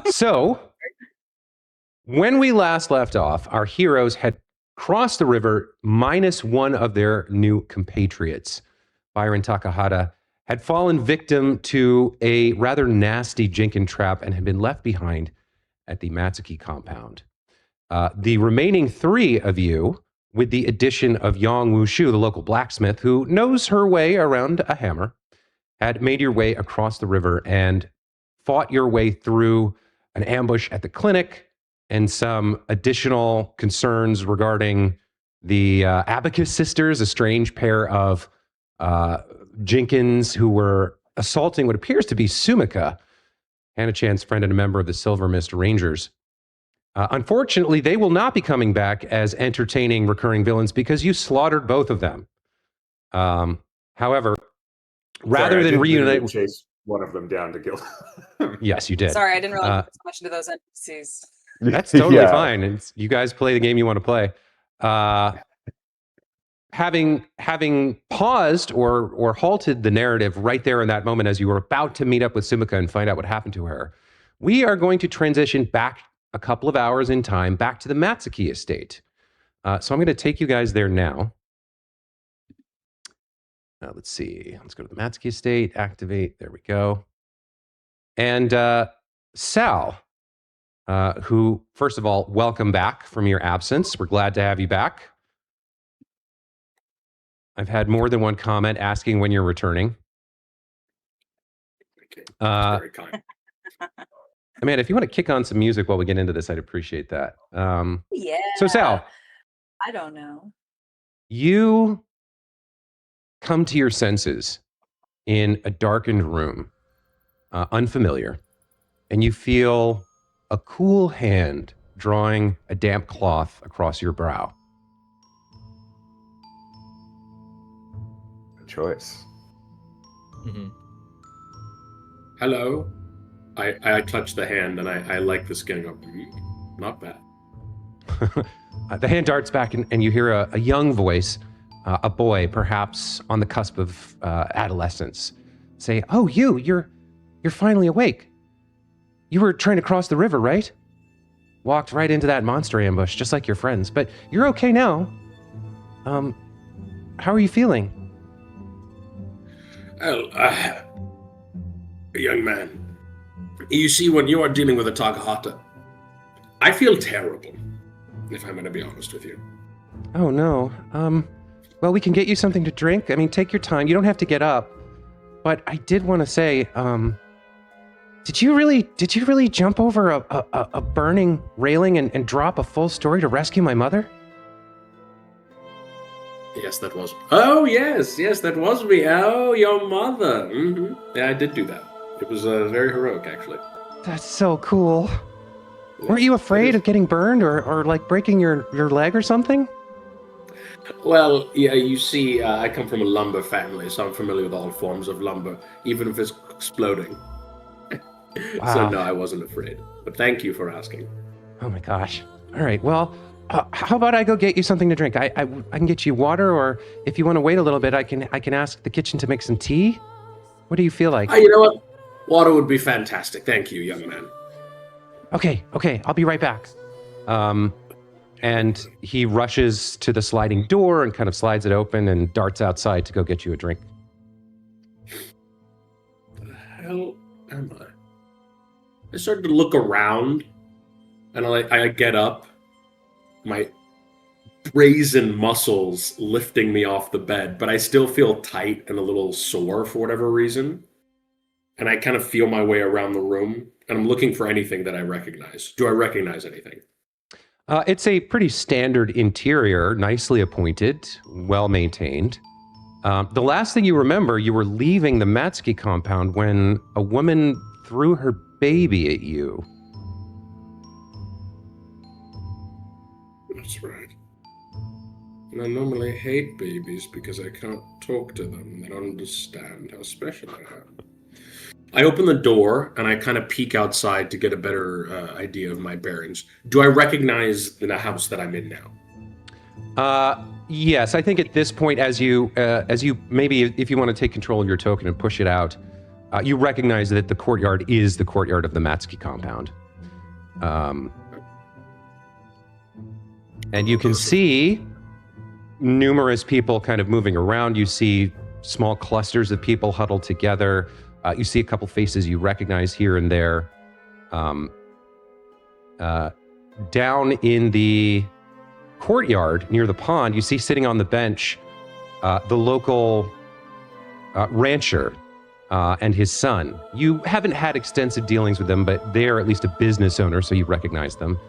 So, when we last left off, our heroes had crossed the river minus one of their new compatriots. Byron Takahata had fallen victim to a rather nasty Jinkin trap and had been left behind at the Matsuki compound. The remaining three of you, with the addition of Yang Wushu, the local blacksmith who knows her way around a hammer, had made your way across the river and fought your way through an ambush at the clinic and some additional concerns regarding the Abacus sisters, a strange pair of Jinkins who were assaulting what appears to be Sumika, Hannah-chan's friend and a member of the Silver Mist Rangers. Unfortunately, they will not be coming back as entertaining recurring villains because you slaughtered both of them. However, rather than reunite, chase one of them down to kill them. Yes, you did. Sorry, I didn't realize so much into those NPCs. That's totally fine. You guys play the game you want to play. Having paused or halted the narrative right there in that moment as you were about to meet up with Sumika and find out what happened to her, we are going to transition back a couple of hours in time, back to the Matsuki estate. So I'm going to take you guys there now. Let's see. Let's go to the Matsuki estate, activate. There we go. And Sal, who, first of all, welcome back from your absence. We're glad to have you back. I've had more than one comment asking when you're returning. Okay. That's very kind. Amanda, if you want to kick on some music while we get into this, I'd appreciate that. Yeah. So Sal, I don't know. You come to your senses in a darkened room, unfamiliar, and you feel a cool hand drawing a damp cloth across your brow. Good choice. Mm-hmm. Hello. I clutch the hand and I like the skin. Not bad. The hand darts back and you hear a young voice, a boy, perhaps on the cusp of adolescence, say, "Oh, you're finally awake. You were trying to cross the river, right? Walked right into that monster ambush, just like your friends. But you're okay now. How are you feeling?" Well, young man, you see, when you are dealing with a Takahata, I feel terrible, if I'm going to be honest with you. Oh, no. Well, we can get you something to drink. I mean, take your time. You don't have to get up. But I did want to say, did you really jump over a burning railing and drop a full story to rescue my mother? Yes, that was... Oh, yes, that was me. Oh, your mother. Mm-hmm. Yeah, I did do that. It was very heroic, actually. That's so cool. Yeah, weren't you afraid of getting burned or like breaking your leg or something? Well, yeah, you see, I come from a lumber family, so I'm familiar with all forms of lumber, even if it's exploding. Wow. So no, I wasn't afraid. But thank you for asking. Oh my gosh. All right, well, how about I go get you something to drink? I can get you water, or if you want to wait a little bit, I can ask the kitchen to make some tea. What do you feel like? You know what? Water would be fantastic. Thank you, young man. Okay, I'll be right back. And he rushes to the sliding door and kind of slides it open and darts outside to go get you a drink. The hell am I? I started to look around, and I get up, my brazen muscles lifting me off the bed, but I still feel tight and a little sore for whatever reason. And I kind of feel my way around the room, and I'm looking for anything that I recognize. Do I recognize anything? It's a pretty standard interior, nicely appointed, well-maintained. The last thing you remember, you were leaving the Matsuki compound when a woman threw her baby at you. That's right. And I normally hate babies because I can't talk to them. They don't understand how special I am. I open the door and I kind of peek outside to get a better idea of my bearings. Do I recognize the house that I'm in now? Yes, I think at this point, as you maybe if you want to take control of your token and push it out, You recognize that the courtyard is the courtyard of the Matsuki compound. And you can see numerous people kind of moving around. You see small clusters of people huddled together. You see a couple faces you recognize here and there. Down in the courtyard near the pond, you see sitting on the bench the local rancher and his son. You haven't had extensive dealings with them, but they're at least a business owner, so you recognize them.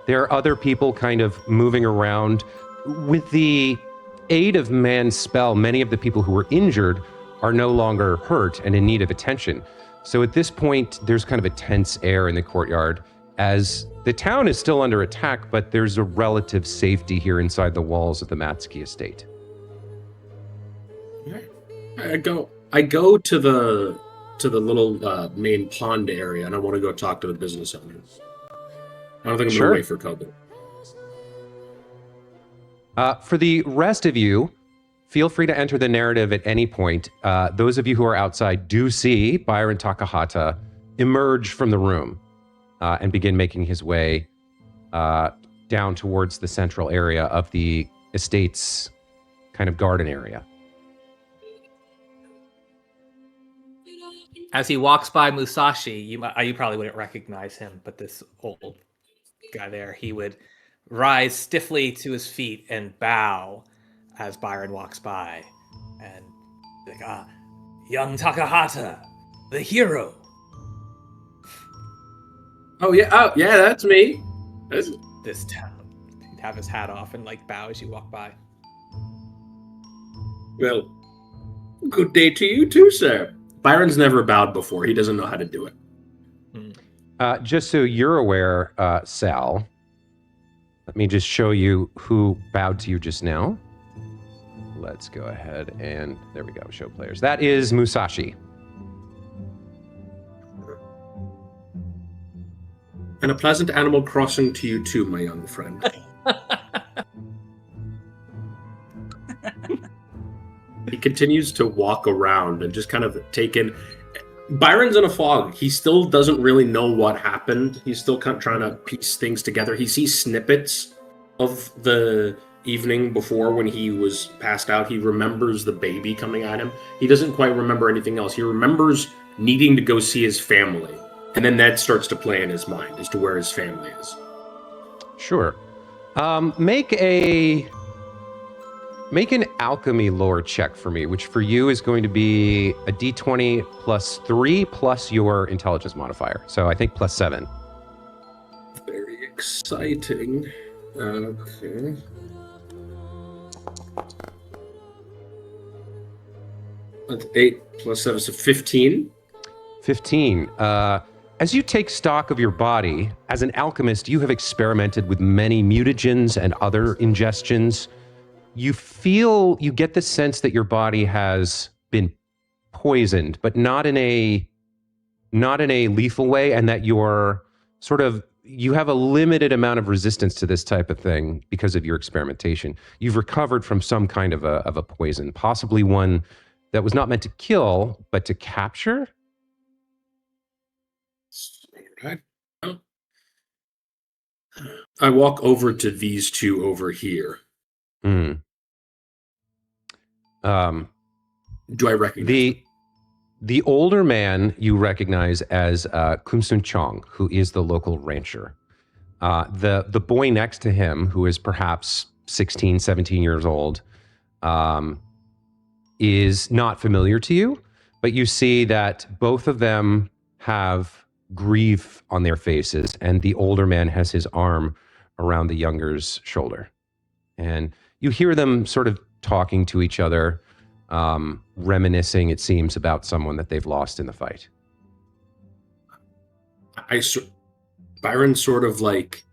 There are other people kind of moving around. With the aid of man's spell, many of the people who were injured are no longer hurt and in need of attention. So at this point, there's kind of a tense air in the courtyard as the town is still under attack, but there's a relative safety here inside the walls of the Matsuki estate. I go to the little main pond area, and I want to go talk to the business owners. I don't think I'm going to wait for Kobe. For the rest of you, feel free to enter the narrative at any point. Those of you who are outside do see Byron Takahata emerge from the room and begin making his way down towards the central area of the estate's kind of garden area. As he walks by Musashi, you probably wouldn't recognize him, but this old guy there, he would rise stiffly to his feet and bow as Byron walks by, and like, young Takahata, the hero. Oh yeah, that's me. This town. He'd have his hat off and like bow as you walk by. Well, good day to you too, sir. Byron's never bowed before. He doesn't know how to do it. Just so you're aware, Sal, let me just show you who bowed to you just now. Let's go ahead and there we go, show players. That is Musashi. And a pleasant Animal Crossing to you too, my young friend. He continues to walk around and just kind of take in. Byron's in a fog. He still doesn't really know what happened. He's still kind of trying to piece things together. He sees snippets of the evening before when he was passed out. He remembers the baby coming at him. He doesn't quite remember anything else. He remembers needing to go see his family. And then that starts to play in his mind as to where his family is. Sure. Make an alchemy lore check for me, which for you is going to be a d20 plus 3 plus your intelligence modifier. So I think plus 7. Very exciting. Okay. That's 8 plus 7, so 15. 15. As you take stock of your body, as an alchemist, you have experimented with many mutagens and other ingestions. You get the sense that your body has been poisoned, but not in a lethal way, and that you have a limited amount of resistance to this type of thing because of your experimentation. You've recovered from some kind of a poison, possibly one that was not meant to kill, but to capture. Right. I walk over to these two over here. Do I recognize the older man you recognize as Kumsun Chong, who is the local rancher. The boy next to him, who is perhaps 16, 17 years old, is not familiar to you, but you see that both of them have grief on their faces, and the older man has his arm around the younger's shoulder. And you hear them sort of talking to each other, reminiscing, it seems, about someone that they've lost in the fight. Byron sort of like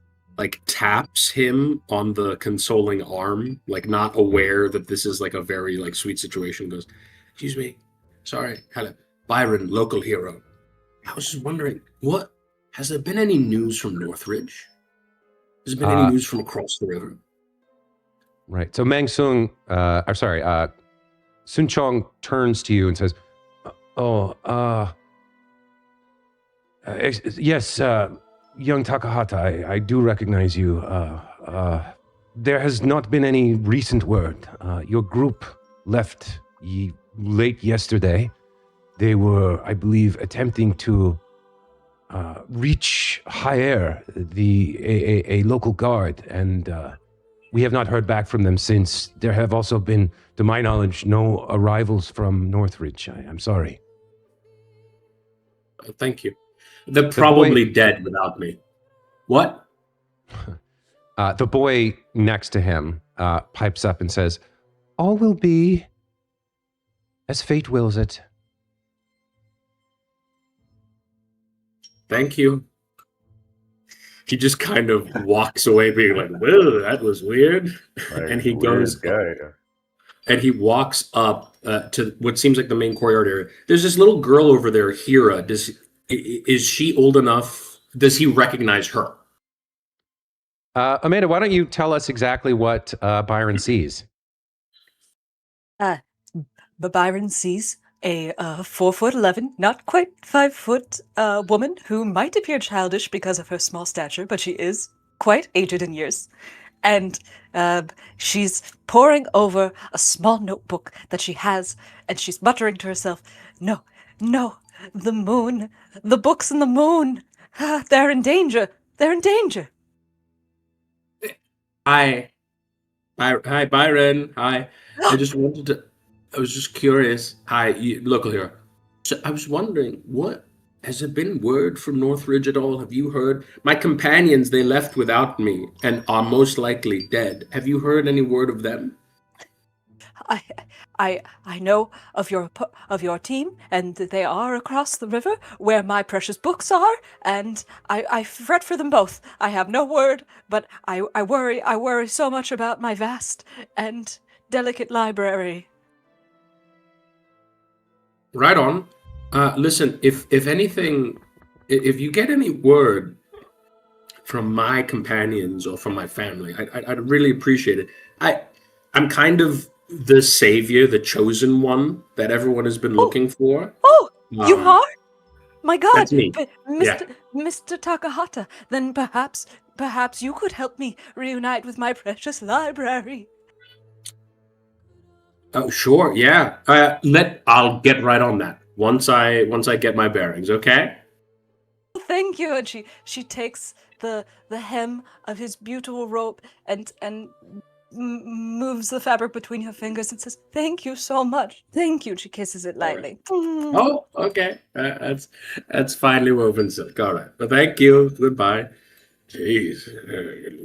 taps him on the consoling arm, like not aware that this is like a very like sweet situation. Goes, excuse me, sorry, hello, Byron, local hero. I was just wondering, has there been any news from Northridge? Has there been any news from across the river? Right. So Sun Chong turns to you and says, Yes, young Takahata, I do recognize you. There has not been any recent word. Your group left late yesterday. They were, I believe, attempting to reach Higher, a local guard, and we have not heard back from them since. There have also been, to my knowledge, no arrivals from Northridge. I'm sorry. Thank you. They're probably dead without me. What? The boy next to him pipes up and says, "All will be as fate wills it." Thank you. He just kind of walks away being like, "Well, that was weird." And he goes, and he walks up to what seems like the main courtyard area. There's this little girl over there, Hira. Is she old enough? Does he recognize her? Amanda, why don't you tell us exactly what Byron sees? Byron sees a 4'11", not quite 5 foot woman who might appear childish because of her small stature, but she is quite aged in years. And she's poring over a small notebook that she has, and she's muttering to herself, "No, no, the moon, the books in the moon, they're in danger, they're in danger." Hi, Byron. Hi. I just wanted to. I was just curious. Hi, look here. So I was wondering, what has there been word from Northridge at all? Have you heard? My companions, they left without me and are most likely dead. Have you heard any word of them? I know of your team, and they are across the river where my precious books are, and I fret for them both. I have no word, but I worry so much about my vast and delicate library. Right on. Listen, if anything, if you get any word from my companions or from my family, I'd really appreciate it. I'm kind of the savior, the chosen one that everyone has been looking for. Oh, you are? My God, That's me. Mr. Takahata. Then perhaps you could help me reunite with my precious library. Oh, sure, yeah. I'll get right on that once I get my bearings. Okay. Thank you. And she takes the hem of his beautiful robe and moves the fabric between her fingers and says, "Thank you so much. Thank you." She kisses it lightly. Oh, okay. That's finely woven silk. All right. Well, thank you. Goodbye. Jeez,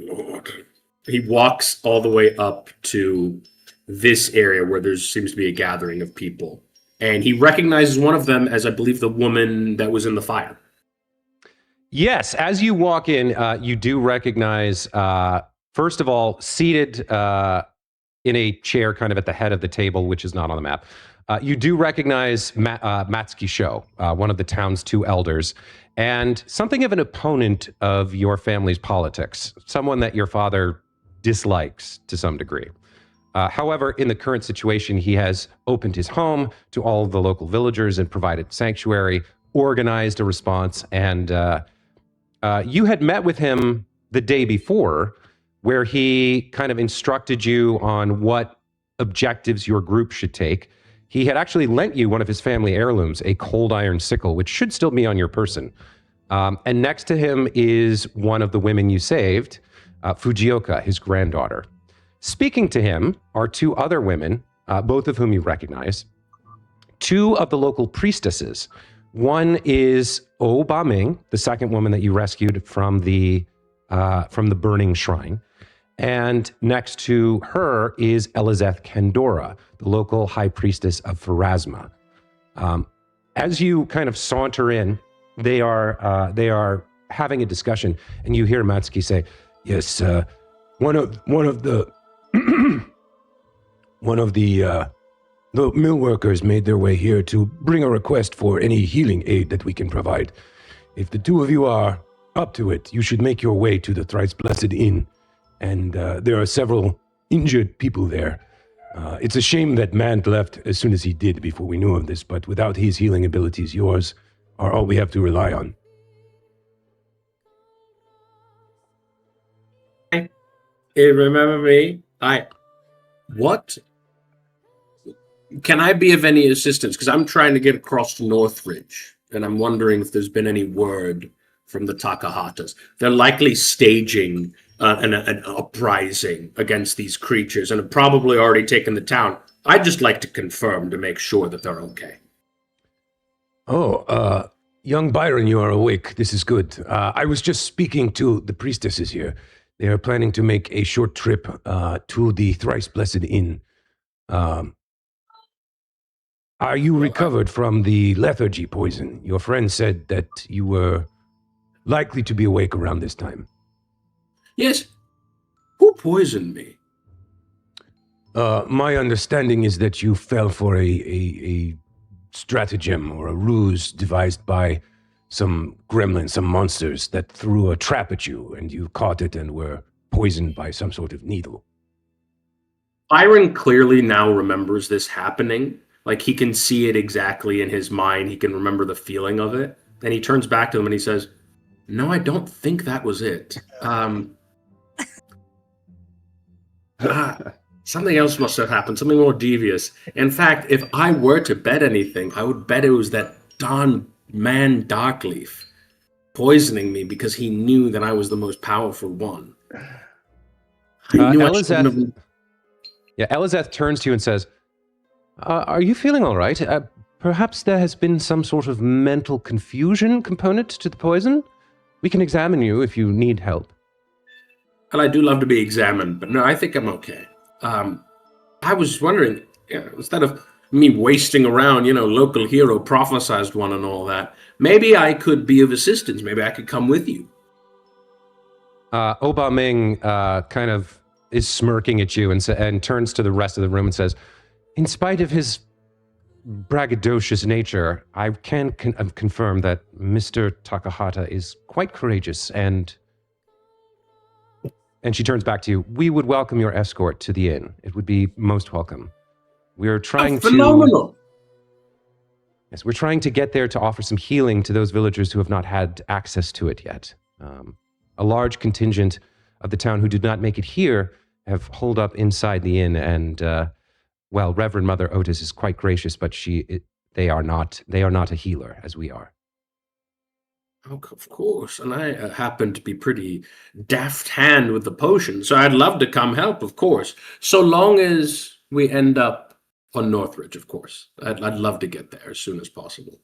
Lord. He walks all the way up to this area where there seems to be a gathering of people, and he recognizes one of them as, I believe, the woman that was in the fire. Yes, as you walk in, you do recognize, first of all, seated in a chair kind of at the head of the table, which is not on the map, you do recognize Matsuki Sho, one of the town's 2 elders, and something of an opponent of your family's politics, someone that your father dislikes to some degree. However, in the current situation, he has opened his home to all of the local villagers and provided sanctuary, organized a response, and you had met with him the day before, where he kind of instructed you on what objectives your group should take. He had actually lent you one of his family heirlooms, a cold iron sickle, which should still be on your person. And next to him is one of the women you saved, Fujioka, his granddaughter. Speaking to him are 2 other women, both of whom you recognize, 2 of the local priestesses. One is O Ba-Ming, the second woman that you rescued from the burning shrine. And next to her is Elizeth Kandora, the local high priestess of Pharasma. As you kind of saunter in, they are having a discussion, and you hear Matsuki say, "Yes, one of the the mill workers made their way here to bring a request for any healing aid that we can provide. If the 2 of you are up to it, you should make your way to the Thrice Blessed Inn. And there are several injured people there. It's a shame that Mant left as soon as he did before we knew of this, but without his healing abilities, yours are all we have to rely on." Hey, remember me? What? Can I be of any assistance? Because I'm trying to get across to Northridge, and I'm wondering if there's been any word from the Takahatas. They're likely staging an uprising against these creatures and have probably already taken the town. I'd just like to confirm to make sure that they're okay. Oh, young Byron, you are awake. This is good. I was just speaking to the priestesses here. They are planning to make a short trip to the Thrice Blessed Inn. Are you recovered from the lethargy poison? Your friend said that you were likely to be awake around this time. Yes. Who poisoned me? My understanding is that you fell for a stratagem or a ruse devised by some gremlins, some monsters that threw a trap at you, and you caught it and were poisoned by some sort of needle. Byron clearly now remembers this happening. Like, he can see it exactly in his mind. He can remember the feeling of it. And he turns back to him and he says, "No, I don't think that was it. Something else must have happened, something more devious. In fact, if I were to bet anything, I would bet it was that darn man Darkleaf poisoning me because he knew that I was the most powerful one. I knew I shouldn't have..." Yeah, Elizeth turns to you and says, "Are you feeling all right? Perhaps there has been some sort of mental confusion component to the poison? We can examine you if you need help." Well, I do love to be examined, but no, I think I'm okay. I was wondering, instead of me wasting around, local hero prophesized one and all that, maybe I could be of assistance. Maybe I could come with you. Oba Ming kind of is smirking at you and turns to the rest of the room and says, "In spite of his braggadocious nature, I can confirm that Mr. Takahata is quite courageous and she turns back to you. We would welcome your escort to the inn. It would be most welcome. We're trying phenomenal. Yes, we're trying to get there to offer some healing to those villagers who have not had access to it yet. A large contingent of the town who did not make it here have holed up inside the inn, and Reverend Mother Otis is quite gracious, but they are not a healer as we are." Oh, of course, and I happen to be pretty deft hand with the potion, so I'd love to come help, of course, so long as we end up on Northridge, of course. I'd love to get there as soon as possible.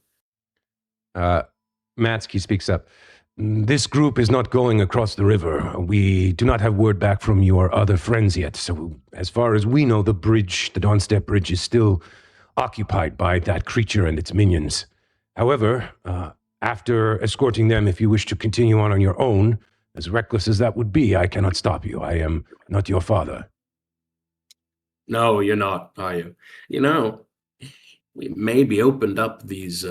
Matsky speaks up. This group is not going across the river. We do not have word back from your other friends yet, so as far as we know, the Dawnstep Bridge is still occupied by that creature and its minions. However, after escorting them, if you wish to continue on your own, as reckless as that would be, I cannot stop you. I am not your father. No, you're not, are you? We maybe opened up these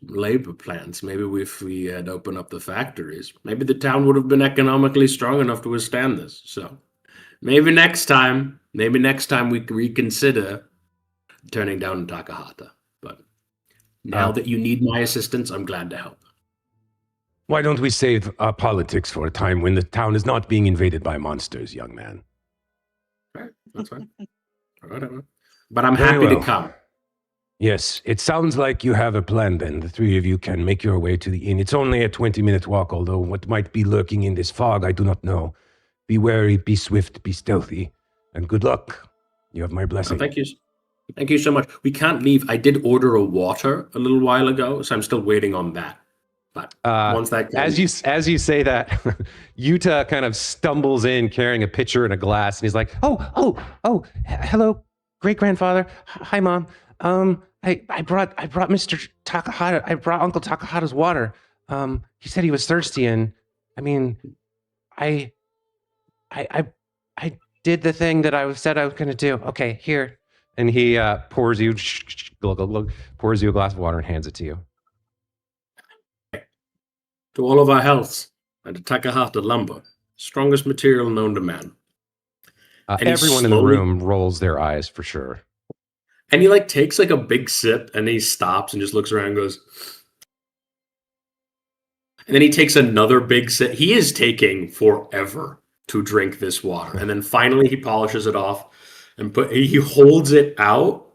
labor plants. Maybe if we had opened up the factories, maybe the town would have been economically strong enough to withstand this. So maybe next time we reconsider turning down Takahata. But now that you need my assistance, I'm glad to help. Why don't we save politics for a time when the town is not being invaded by monsters, young man? Right, that's fine. Whatever. But I'm Very happy well. to come. Yes, it sounds like you have a plan then. The three of you can make your way to the inn. It's only a 20-minute walk, although what might be lurking in this fog, I do not know. Be wary, be swift, be stealthy, and good luck. You have my blessing. Thank you. Thank you so much. We can't leave. I did order a water a little while ago, so I'm still waiting on that. But once that comes... As you say that, Yuta kind of stumbles in carrying a pitcher and a glass, and he's like, "Oh, hello, great grandfather. Hi, Mom. I brought Mr. Takahata. I brought Uncle Takahata's water. He said he was thirsty, and I mean, I did the thing that I said I was going to do. Okay, here." And he pours you a glass of water and hands it to you. To all of our healths, and to Takahata lumber, strongest material known to man. Everyone in the room rolls their eyes for sure. And he takes a big sip, and he stops and just looks around and goes. And then he takes another big sip. He is taking forever to drink this water. And then finally he polishes it off and he holds it out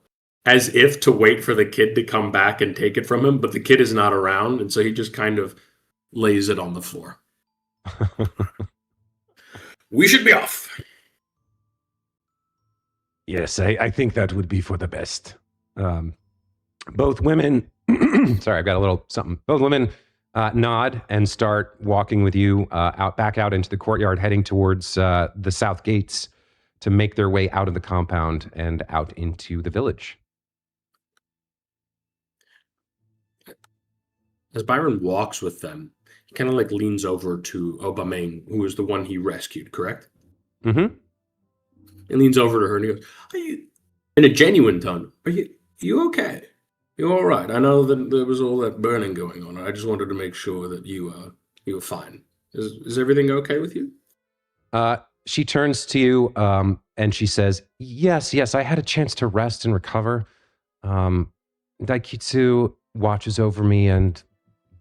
as if to wait for the kid to come back and take it from him, but the kid is not around, and so he just kind of lays it on the floor. We should be off. Yes, I think that would be for the best. Both women, sorry, I've got a little something. Both women nod and start walking with you back out into the courtyard, heading towards the south gates to make their way out of the compound and out into the village. As Byron walks with them, he kind of like leans over to Aubameyang, who is the one he rescued, correct? Mm-hmm. He leans over to her and he goes, "Are you," in a genuine tone, "Are you okay? You all right? I know that there was all that burning going on. I just wanted to make sure that you were fine. Is everything okay with you?" She turns to you and she says, yes, I had a chance to rest and recover. Daikitsu watches over me and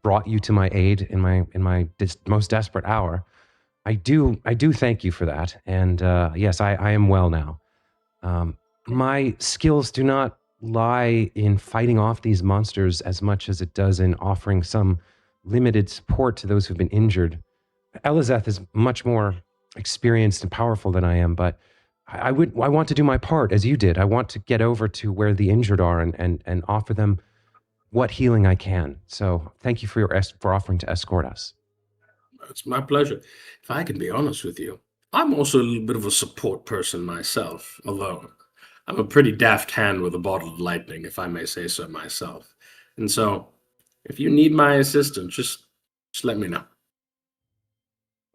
brought you to my aid in my most desperate hour. I do thank you for that. And yes, I am well now. My skills do not lie in fighting off these monsters as much as it does in offering some limited support to those who've been injured. Elizeth is much more experienced and powerful than I am, but I want to do my part as you did. I want to get over to where the injured are and offer them what healing I can. So thank you for offering to escort us. It's my pleasure. If I can be honest with you, I'm also a little bit of a support person myself, although I'm a pretty daft hand with a bottle of lightning, if I may say so myself. And so, if you need my assistance, just let me know.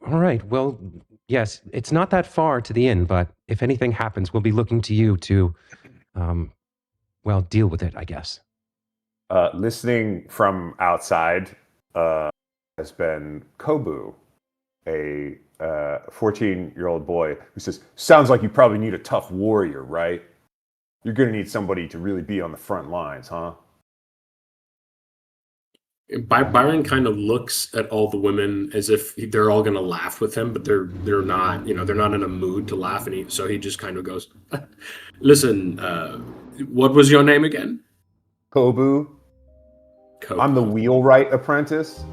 All right. Well, yes, it's not that far to the inn, but if anything happens, we'll be looking to you to, deal with it, I guess. Listening from outside has been Kobu, a 14-year-old boy who says, "Sounds like you probably need a tough warrior, right? You're going to need somebody to really be on the front lines, huh?" Byron kind of looks at all the women as if they're all going to laugh with him, but they're not. They're not in a mood to laugh, and so he just kind of goes, "Listen, what was your name again?" Kobu. I'm the wheelwright apprentice.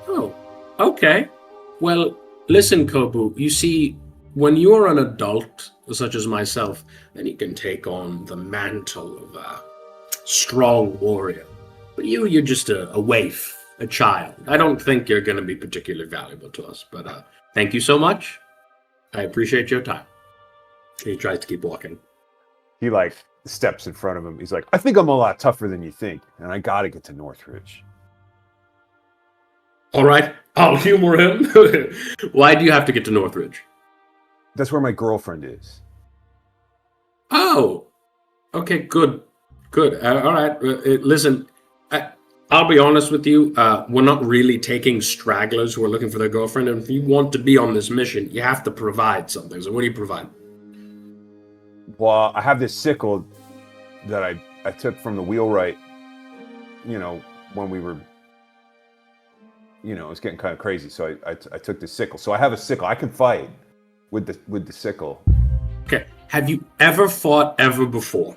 Oh, okay. Well, listen, Kobu, you see, when you're an adult, such as myself, then you can take on the mantle of a strong warrior. But you're just a waif, a child. I don't think you're going to be particularly valuable to us, but thank you so much. I appreciate your time. He tries to keep walking. He steps in front of him. He's like, "I think I'm a lot tougher than you think, and I got to get to Northridge." All right, I'll humor him. Why do you have to get to Northridge? That's where my girlfriend is. Oh, okay, good. All right, listen, I'll be honest with you. We're not really taking stragglers who are looking for their girlfriend. And if you want to be on this mission, you have to provide something. So what do you provide? Well, I have this sickle that I took from the wheelwright, when we were, it was getting kind of crazy. So I took the sickle. So I have a sickle. I can fight with the sickle. Okay. Have you ever fought ever before?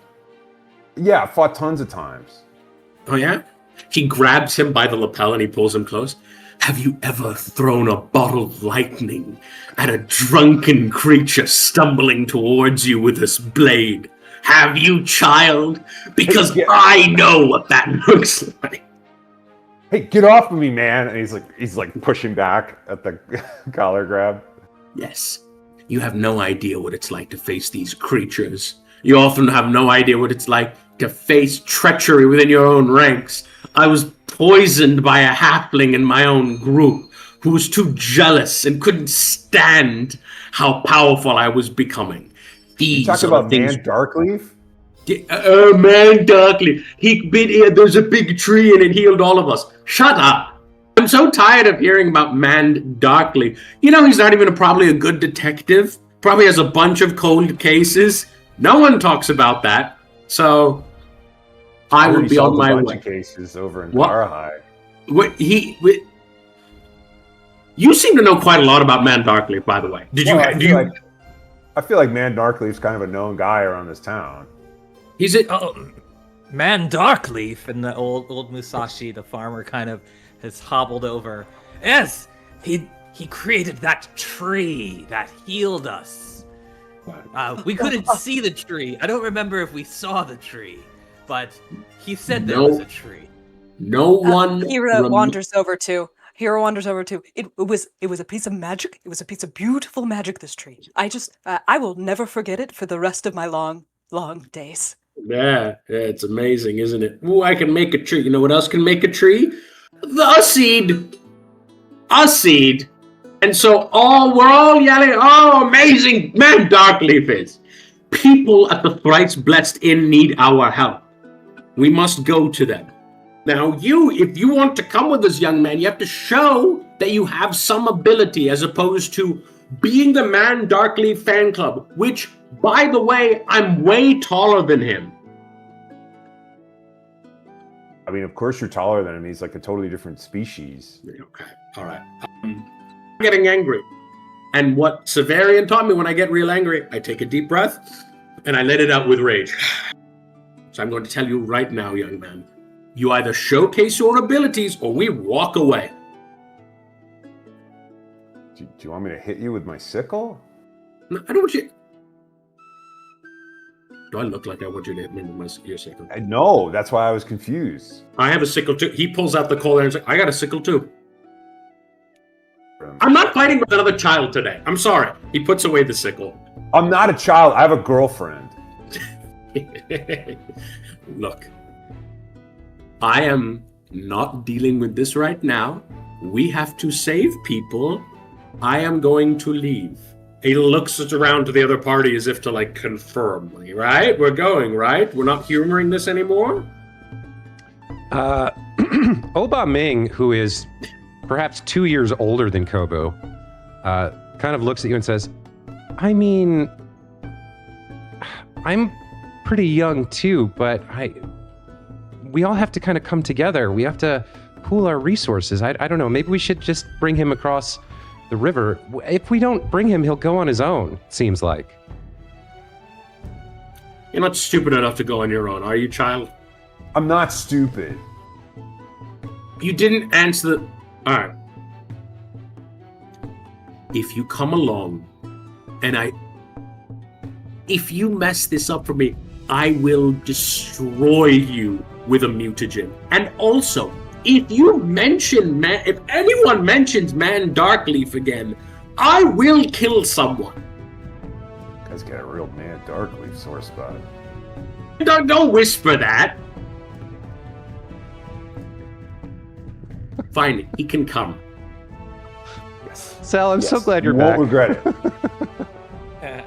Yeah, I fought tons of times. Oh, yeah? He grabs him by the lapel and he pulls him close. Have you ever thrown a bottle of lightning at a drunken creature stumbling towards you with this blade? Have you, child? Because I know what that looks like. Hey, get off of me, man! And he's like pushing back at the collar grab. Yes, you have no idea what it's like to face these creatures. You often have no idea what it's like to face treachery within your own ranks. I was poisoned by a halfling in my own group who was too jealous and couldn't stand how powerful I was becoming. You talking about Man Darkleaf? Man Darkleaf. There's a big tree and it healed all of us. Shut up. I'm so tired of hearing about Man Darkleaf. He's not even probably a good detective. Probably has a bunch of cold cases. No one talks about that. So I would be on my way. Cases over in Karahai. You seem to know quite a lot about Man Darkleaf, by the way. I feel like Man Darkleaf's kind of a known guy around this town. He's a Man Darkleaf, and the old Musashi, the farmer, kind of has hobbled over. Yes, he created that tree that healed us. We couldn't see the tree. I don't remember if we saw the tree, but he said there was a tree. No one. Hero wanders over too. It was a piece of magic. It was a piece of beautiful magic. This tree. I will never forget it for the rest of my long days. Yeah, it's amazing, isn't it? Ooh, I can make a tree. You know what else can make a tree? The seed. A seed. And so we're all yelling, oh, amazing Man Darkleaf is. People at the Thrice Blessed Inn need our help. We must go to them. Now, if you want to come with us, young man, you have to show that you have some ability as opposed to being the Man Darkleaf fan club, which, by the way, I'm way taller than him. I mean, of course you're taller than him. He's like a totally different species. Okay, all right. I'm getting angry. And what Severian taught me when I get real angry, I take a deep breath and I let it out with rage. So I'm going to tell you right now, young man. You either showcase your abilities or we walk away. Do you want me to hit you with my sickle? No, I don't want you... Do I look like I want you to hit me with your sickle? No, that's why I was confused. I have a sickle too. He pulls out the coal and says, I got a sickle too. I'm not fighting with another child today. I'm sorry. He puts away the sickle. I'm not a child. I have a girlfriend. Look. I am not dealing with this right now. We have to save people. I am going to leave. He looks around to the other party as if to like confirm, right? We're going, right? We're not humoring this anymore? Oba Ming, who is perhaps 2 years older than Kobu, kind of looks at you and says, I mean, I'm pretty young too, but we all have to kind of come together. We have to pool our resources. I don't know. Maybe we should just bring him across the river. If we don't bring him, he'll go on his own, it seems like. You're not stupid enough to go on your own, are you, child? I'm not stupid. You didn't answer the... All right. If you come along and if you mess this up for me, I will destroy you with a mutagen. And also, if anyone mentions Man Darkleaf again, I will kill someone. You guys got a real Man Darkleaf sore spot. Don't whisper that. Fine, he can come. Sal, I'm so glad you're you back. Won't regret it.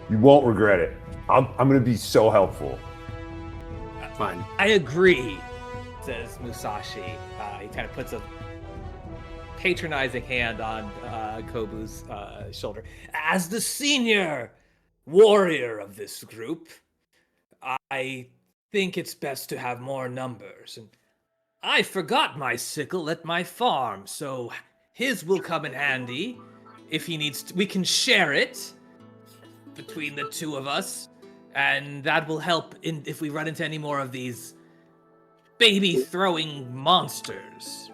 You won't regret it. I'm going to be so helpful. Fine. I agree, says Musashi. He kind of puts a patronizing hand on Kobu's shoulder. As the senior warrior of this group, I think it's best to have more numbers. And I forgot my sickle at my farm, so his will come in handy. If he needs to, we can share it between the two of us, and that will help if we run into any more of these baby-throwing monsters.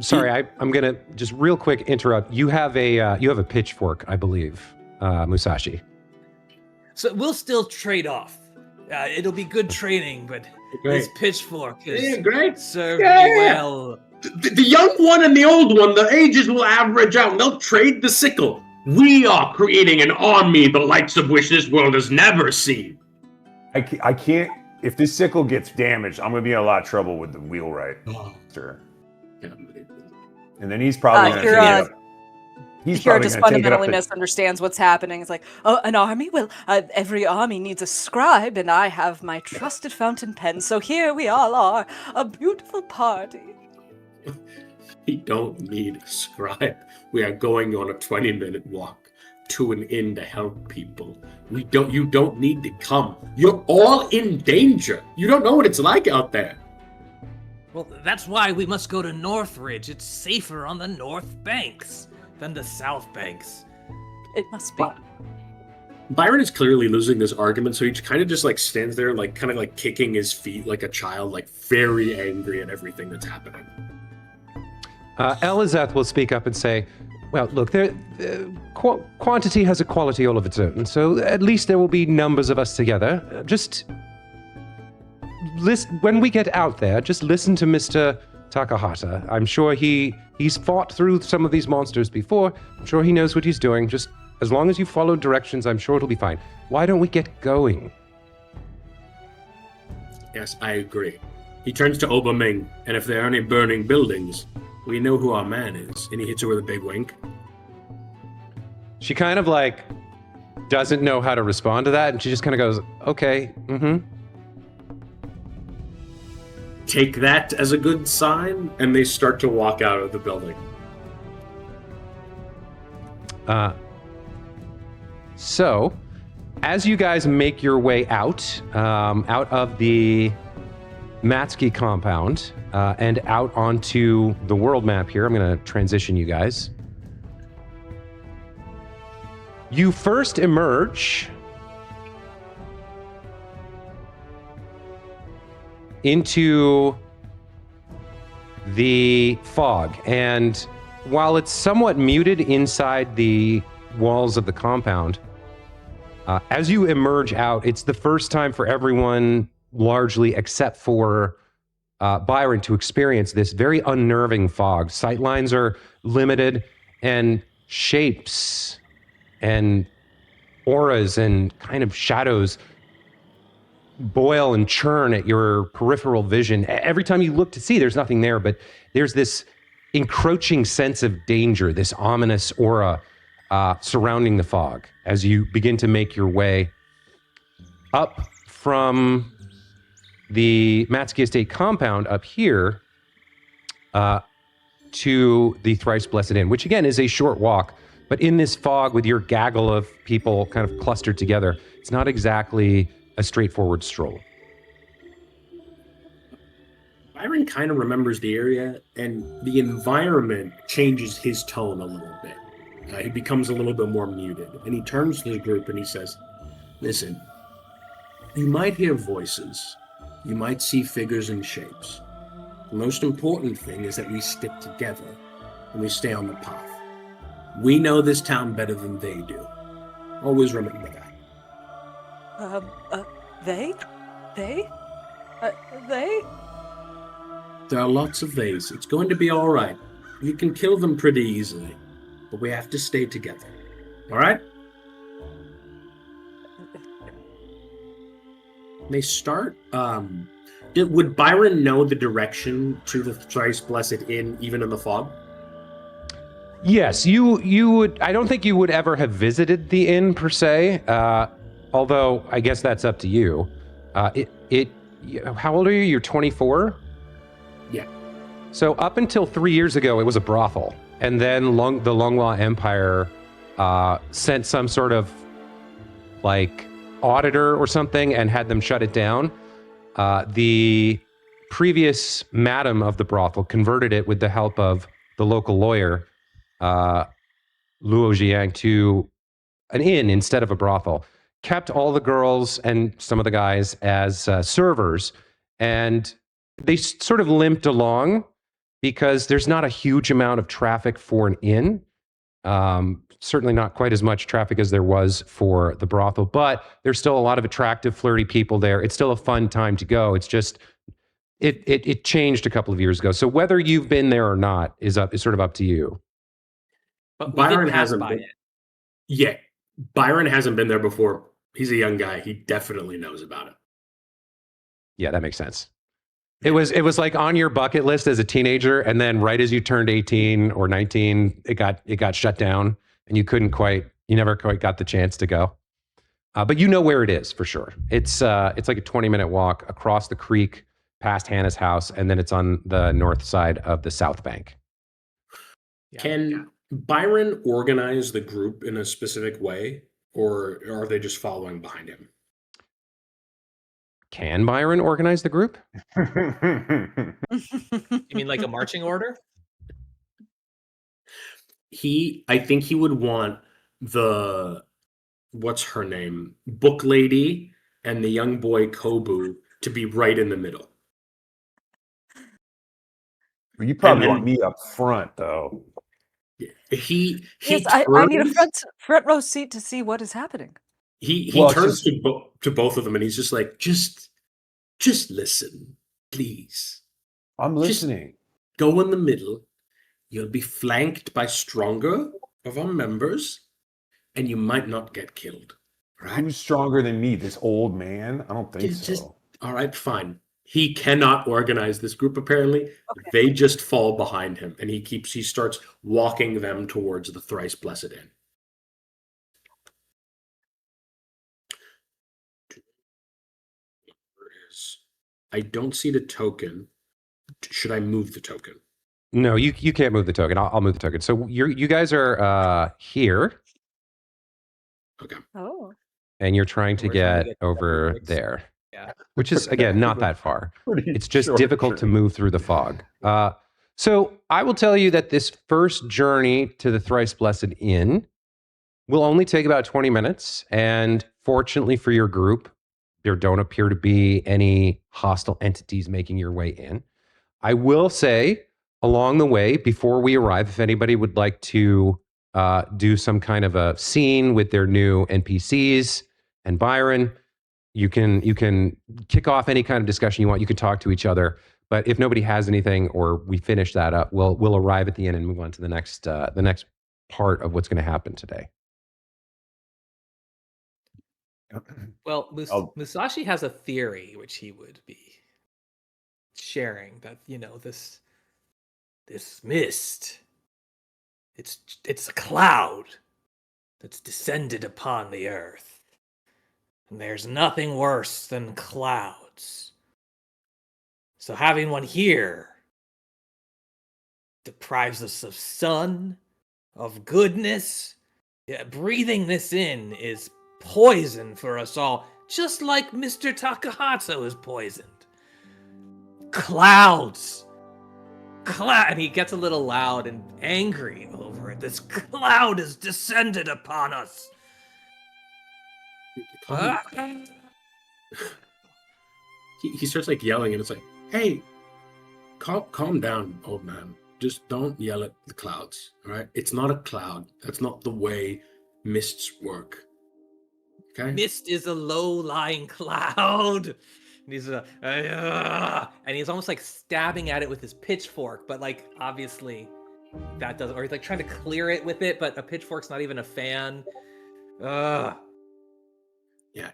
Sorry, I'm gonna just real quick interrupt. You have a pitchfork, I believe, Musashi. So we'll still trade off. It'll be good training, but this pitchfork has served me well. The young one and the old one, the ages will average out. They'll trade the sickle. We are creating an army the likes of which this world has never seen. I can't. If this sickle gets damaged, I'm going to be in a lot of trouble with the wheelwright. Sure. And then he's probably going to take it up. Hero just fundamentally misunderstands what's happening. It's like, oh, an army? Well, every army needs a scribe, and I have my trusted fountain pen, so here we all are, a beautiful party. We don't need a scribe. We are going on a 20-minute walk to an inn to help people. You don't need to come. You're all in danger. You don't know what it's like out there. Well, that's why we must go to Northridge. It's safer on the north banks than the south banks. It must be. Byron is clearly losing this argument, so he kind of just like stands there, like kind of like kicking his feet like a child, like very angry at everything that's happening. Elizeth will speak up and say, well, look, quantity has a quality all of its own, so at least there will be numbers of us together. Just listen, when we get out there, just listen to Mr. Takahata. I'm sure he's fought through some of these monsters before. I'm sure he knows what he's doing. Just as long as you follow directions, I'm sure it'll be fine. Why don't we get going? Yes, I agree. He turns to Obaming, and if there are any burning buildings, we know who our man is. And he hits her with a big wink. She kind of like doesn't know how to respond to that, and she just kind of goes, okay, Take that as a good sign, and they start to walk out of the building. So, as you guys make your way out of the Matsky compound and out onto the world map here, I'm going to transition you guys. You first emerge into the fog, and while it's somewhat muted inside the walls of the compound, as you emerge out, it's the first time for everyone, largely except for Byron, to experience this very unnerving fog. Sightlines are limited, and shapes and auras and kind of shadows boil and churn at your peripheral vision. Every time you look to see, there's nothing there, but there's this encroaching sense of danger, this ominous aura surrounding the fog as you begin to make your way up from the Matsky Estate compound up here to the Thrice Blessed Inn, which again is a short walk, but in this fog with your gaggle of people kind of clustered together, it's not exactly a straightforward stroll. Byron kind of remembers the area, and the environment changes his tone a little bit. He becomes a little bit more muted, and he turns to the group and he says, listen, you might hear voices, you might see figures and shapes. The most important thing is that we stick together and we stay on the path. We know this town better than they do. Always remember that. They? They? There are lots of theys. It's going to be all right. You can kill them pretty easily, but we have to stay together. All right? They start. Would Byron know the direction to the Thrice Blessed Inn, even in the fog? Yes, you would. I don't think you would ever have visited the inn per se. Although I guess that's up to you. How old are you? You're 24? Yeah. So up until 3 years ago, it was a brothel. And then the Longhua Empire sent some sort of like auditor or something and had them shut it down. The previous madam of the brothel converted it with the help of the local lawyer, Luo Jiang, to an inn instead of a brothel. Kept all the girls and some of the guys as servers, and they sort of limped along because there's not a huge amount of traffic for an inn. Certainly not quite as much traffic as there was for the brothel, but there's still a lot of attractive, flirty people there. It's still a fun time to go. It's just, it changed a couple of years ago. So whether you've been there or not is sort of up to you. But Byron we did pass hasn't by been. it. Yeah, Byron hasn't been there before. He's a young guy. He definitely knows about it. Yeah, that makes sense. It was like on your bucket list as a teenager, and then right as you turned 18 or 19, it got shut down, and you never quite got the chance to go. But you know where it is for sure. It's like a 20-minute walk across the creek past Hannah's house, and then it's on the north side of the South Bank. Yeah. Can Byron organize the group in a specific way, or are they just following behind him? Can Byron organize the group? mean like a marching order? I think he would want the, what's her name? Book lady and the young boy Kobu to be right in the middle. You probably And want me up front, though. He Yes, turns, I need a front row seat to see what is happening. he Well, it's turns just- to both of them and he's just like, just listen, please. I'm Just- listening. Go in the middle. You'll be flanked by stronger of our members, and you might not get killed. Right? Who's stronger than me? This old man? I don't think Just- so. All right, fine. He cannot organize this group, apparently. Okay. They just fall behind him, and he starts walking them towards the thrice blessed inn. I don't see the token. Should I move the token? No, you can't move the token. I'll move the token. So you guys are here, Okay. Oh. and you're trying to We're trying to get get to over Netflix. there. Yeah. Which is, again, not that far. Pretty It's just short difficult to journey. move through the fog. So I will tell you that this first journey to the Thrice Blessed Inn will only take about 20 minutes. And fortunately for your group, there don't appear to be any hostile entities making your way in. I will say, along the way, before we arrive, if anybody would like to do some kind of a scene with their new NPCs and Byron, you can kick off any kind of discussion you want. You can talk to each other. But if nobody has anything, or we finish that up, we'll arrive at the end and move on to the next part of what's going to happen today. Well, I'll- Musashi has a theory which he would be sharing, that this mist, it's a cloud that's descended upon the earth, and there's nothing worse than clouds. So having one here deprives us of sun, of goodness. Yeah, breathing this in is poison for us all, just like Mr. Takahata is poisoned. Clouds. And he gets a little loud and angry over it. This cloud has descended upon us. Ah. He starts like yelling, and it's like, "Hey, calm down, old man. Just don't yell at the clouds. All right? It's not a cloud. That's not the way mists work. Okay? Mist is a low-lying cloud. And he's almost like stabbing at it with his pitchfork, but like obviously that doesn't, or he's like trying to clear it with it, but a pitchfork's not even a fan. Yeah,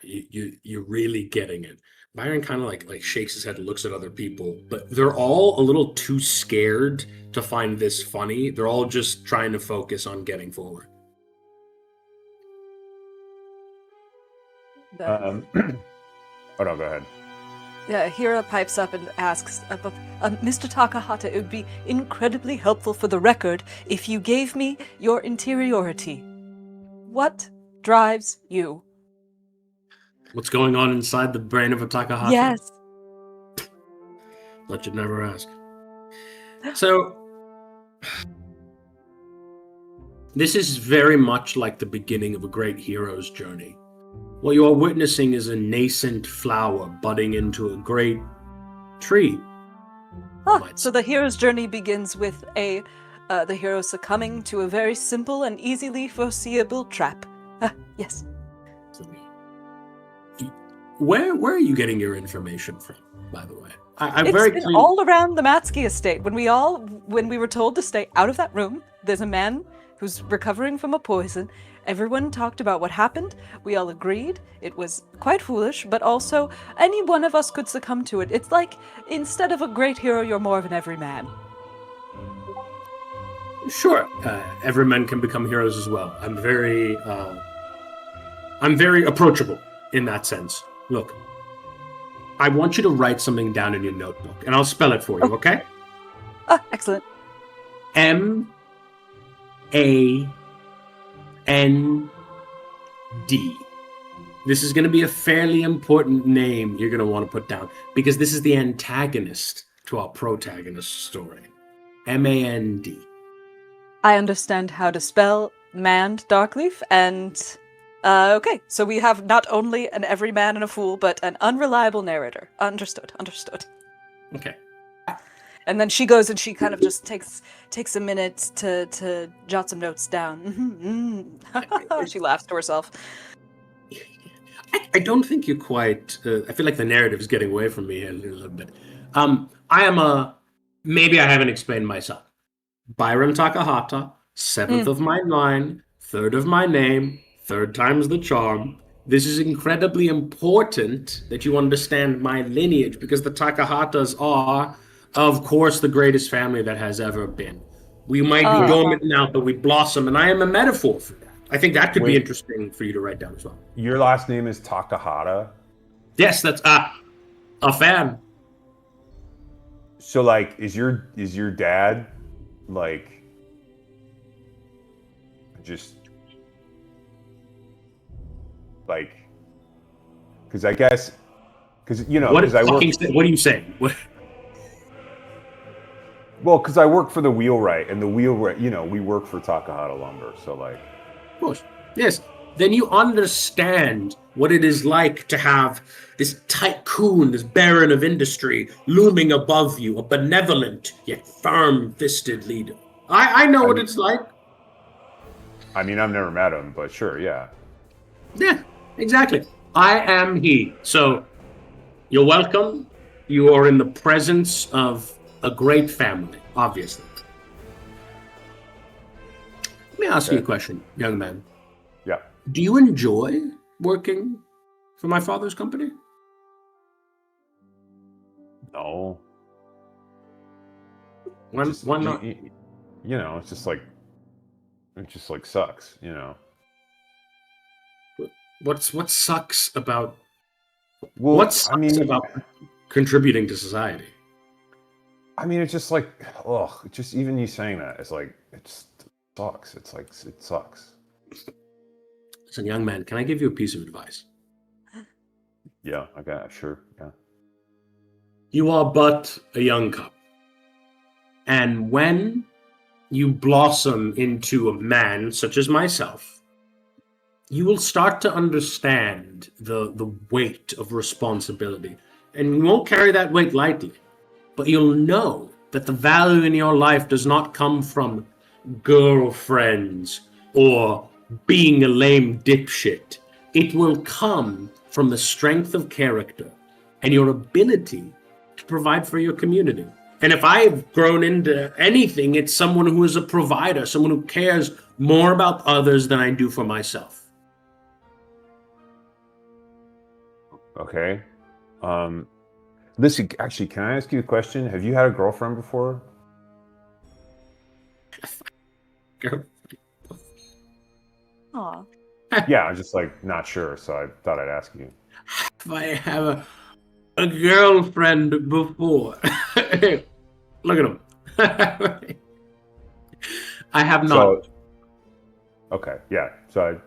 you're really getting it." Byron kind of like shakes his head and looks at other people, but they're all a little too scared to find this funny. They're all just trying to focus on getting forward. Oh, no, go ahead. Yeah, Hira pipes up and asks, Mr. Takahata, it would be incredibly helpful for the record if you gave me your interiority. What drives you? What's going on inside the brain of a Takahata? Yes. Let you never ask. So, this is very much like the beginning of a great hero's journey. What you are witnessing is a nascent flower budding into a great tree. So the hero's journey begins with the hero succumbing to a very simple and easily foreseeable trap. Yes. Where are you getting your information from, by the way? I'm It's very been clear. all around the Matsky estate. When we were told to stay out of that room, there's a man who's recovering from a poison. Everyone talked about what happened. We all agreed. It was quite foolish, but also any one of us could succumb to it. It's like, instead of a great hero, you're more of an everyman. Sure, everymen can become heroes as well. I'm very approachable in that sense. Look, I want you to write something down in your notebook, and I'll spell it for you, okay? Excellent. M-A-N-D. This is going to be a fairly important name you're going to want to put down, because this is the antagonist to our protagonist's story. M-A-N-D. I understand how to spell manned Darkleaf, and okay, so we have not only an everyman and a fool, but an unreliable narrator. Understood. Okay. And then she goes and she kind of just takes a minute to jot some notes down. She laughs to herself. I don't think you quite... I feel like the narrative is getting away from me a little bit. I am maybe I haven't explained myself. Byron Takahata, 7th of my line, 3rd of my name, 3rd time's the charm. This is incredibly important that you understand my lineage, because the Takahatas are, of course, the greatest family that has ever been. We might be dormant now, but we blossom, and I am a metaphor for that. I think that could be interesting for you to write down as well. Your last name is Takahata? Yes, that's a fan. So, like, is your dad, like, just, like, because I guess, because, you know, because what are you saying? Well, because I work for the Wheelwright, and the Wheelwright, you know, we work for Takahata Lumber, so, like. Of course. Yes. Then you understand what it is like to have this tycoon, this baron of industry looming above you, a benevolent yet firm-fisted leader. I know what it's like. I mean, I've never met him, but sure, yeah. Yeah, exactly. I am he. So, you're welcome. You are in the presence of a great family, obviously. Let me ask you a question, young man. Yeah. Do you enjoy working for my father's company? No. Why not? You know, it just like sucks, you know. What sucks about Well, about contributing to society? I mean, it's just like, just even you saying that, it's like, it sucks. It's like, it sucks. Listen, young man, can I give you a piece of advice? Yeah, okay, sure, yeah. You are but a young cub. And when you blossom into a man such as myself, you will start to understand the weight of responsibility. And you won't carry that weight lightly. But you'll know that the value in your life does not come from girlfriends or being a lame dipshit. It will come from the strength of character and your ability to provide for your community. And if I've grown into anything, it's someone who is a provider, someone who cares more about others than I do for myself. Okay. Listen, actually, can I ask you a question? Have you had a girlfriend before? Aw. Yeah, I'm just like not sure, so I thought I'd ask you. If I have a girlfriend before. Look at him. I have not. Okay, yeah. So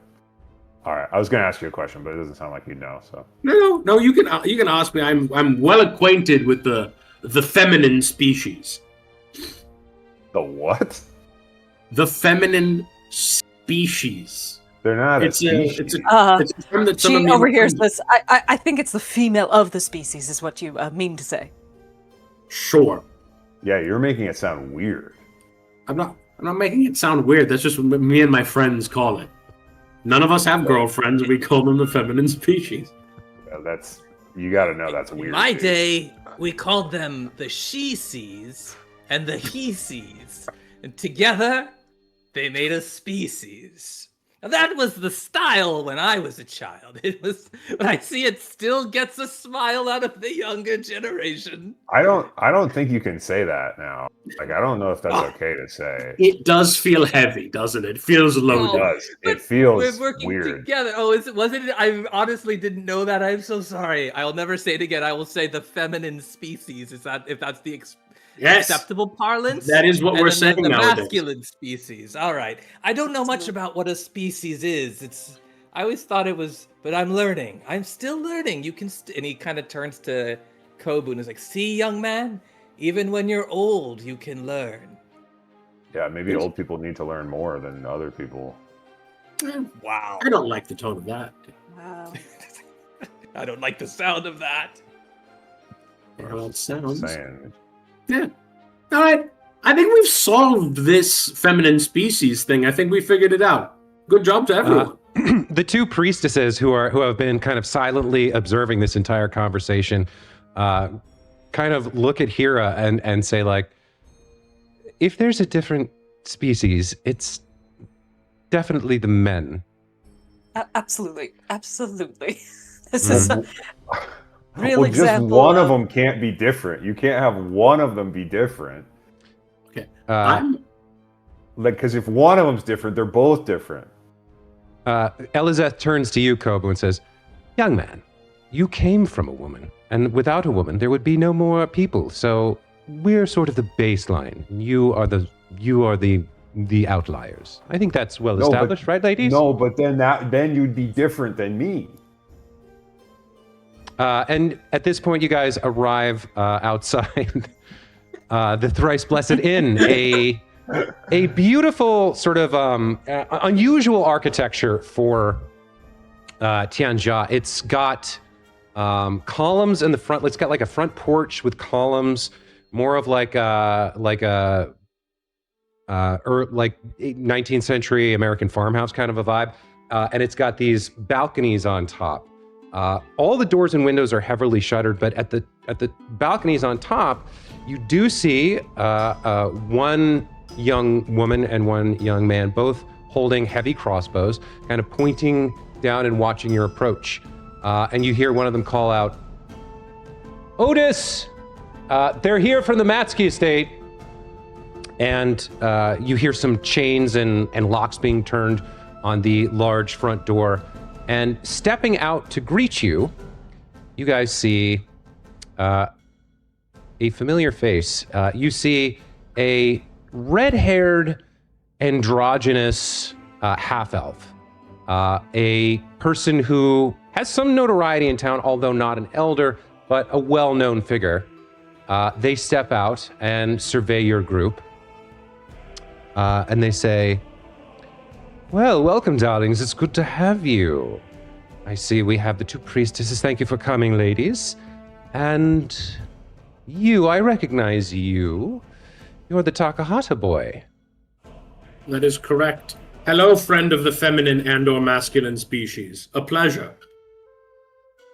all right. I was going to ask you a question, but it doesn't sound like you know. So No. You can ask me. I'm well acquainted with the feminine species. the what? The feminine species. They're not It's a a species. it's a term that some of She me overhears this. I think it's the female of the species, is what you mean to say. Sure. Yeah, you're making it sound weird. I'm not making it sound weird. That's just what me and my friends call it. None of us have girlfriends. We call them the feminine species. Yeah, you got to know that's weird. In my dude. day, we called them the she-sees and the he-sees. And together, they made a species. Now, that was the style when I was a child. It was, but I see it still gets a smile out of the younger generation. I don't think you can say that now. Like, I don't know if that's okay to say. It does feel heavy, doesn't it? It feels loaded. It does. But It feels we're working weird. together. Oh, was it? I honestly didn't know that. I'm so sorry. I'll never say it again. I will say the feminine species. If that's the Yes. acceptable parlance? That is what And we're then saying the nowadays. masculine species. All right. I don't know much about what a species is. I always thought it was, but I'm learning. I'm still learning. You can, and he kind of turns to Kobu and is like, "See, young man, Even when you're old, you can learn. Yeah, maybe old people need to learn more than other people. Wow. I don't like the tone of that. Wow. I don't like the sound of that. Well, it I'm sounds. saying. Yeah. All right. I think we've solved this feminine species thing. I think we figured it out. Good job to everyone. The two priestesses who have been kind of silently observing this entire conversation, kind of look at Hira and say like, if there's a different species, it's definitely the men. Absolutely. This is a real Well, just example. one of them can't be different. You can't have one of them be different. Okay. Like, because if one of them's different, they're both different. Elizeth turns to you, Kobu, and says, young man, you came from a woman, and without a woman, there would be no more people. So we're sort of the baseline. You are the outliers. I think that's well established, right, ladies? No, but then you'd be different than me. And at this point, you guys arrive outside the Thrice Blessed Inn, a beautiful sort of unusual architecture for Tianjia. It's got columns in the front. It's got like a front porch with columns, more of like 19th century American farmhouse kind of a vibe. And it's got these balconies on top. All the doors and windows are heavily shuttered, but at the balconies on top, you do see one young woman and one young man, both holding heavy crossbows, kind of pointing down and watching your approach. And you hear one of them call out, Otis! They're here from the Matsky estate. And you hear some chains and locks being turned on the large front door. And stepping out to greet you, you guys see a familiar face. You see a red-haired, androgynous half-elf. A person who has some notoriety in town, although not an elder, but a well-known figure. They step out and survey your group. And they say, well, welcome, darlings. It's good to have you. I see we have the two priestesses. Thank you for coming, ladies. And you, I recognize you. You're the Takahata boy. That is correct. Hello, friend of the feminine and/or masculine species. A pleasure.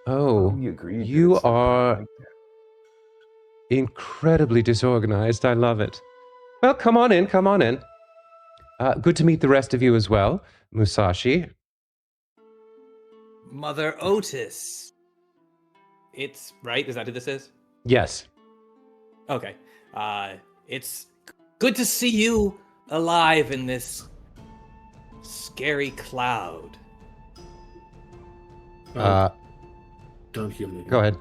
Oh, We agreed. to you something are like that. incredibly disorganized. I love it. Well, come on in, come on in. Good to meet the rest of you as well. Musashi. Mother Otis. It's right? Is that who this is? Yes. Okay. It's good to see you alive in this scary cloud. Don't humiliate. Go ahead.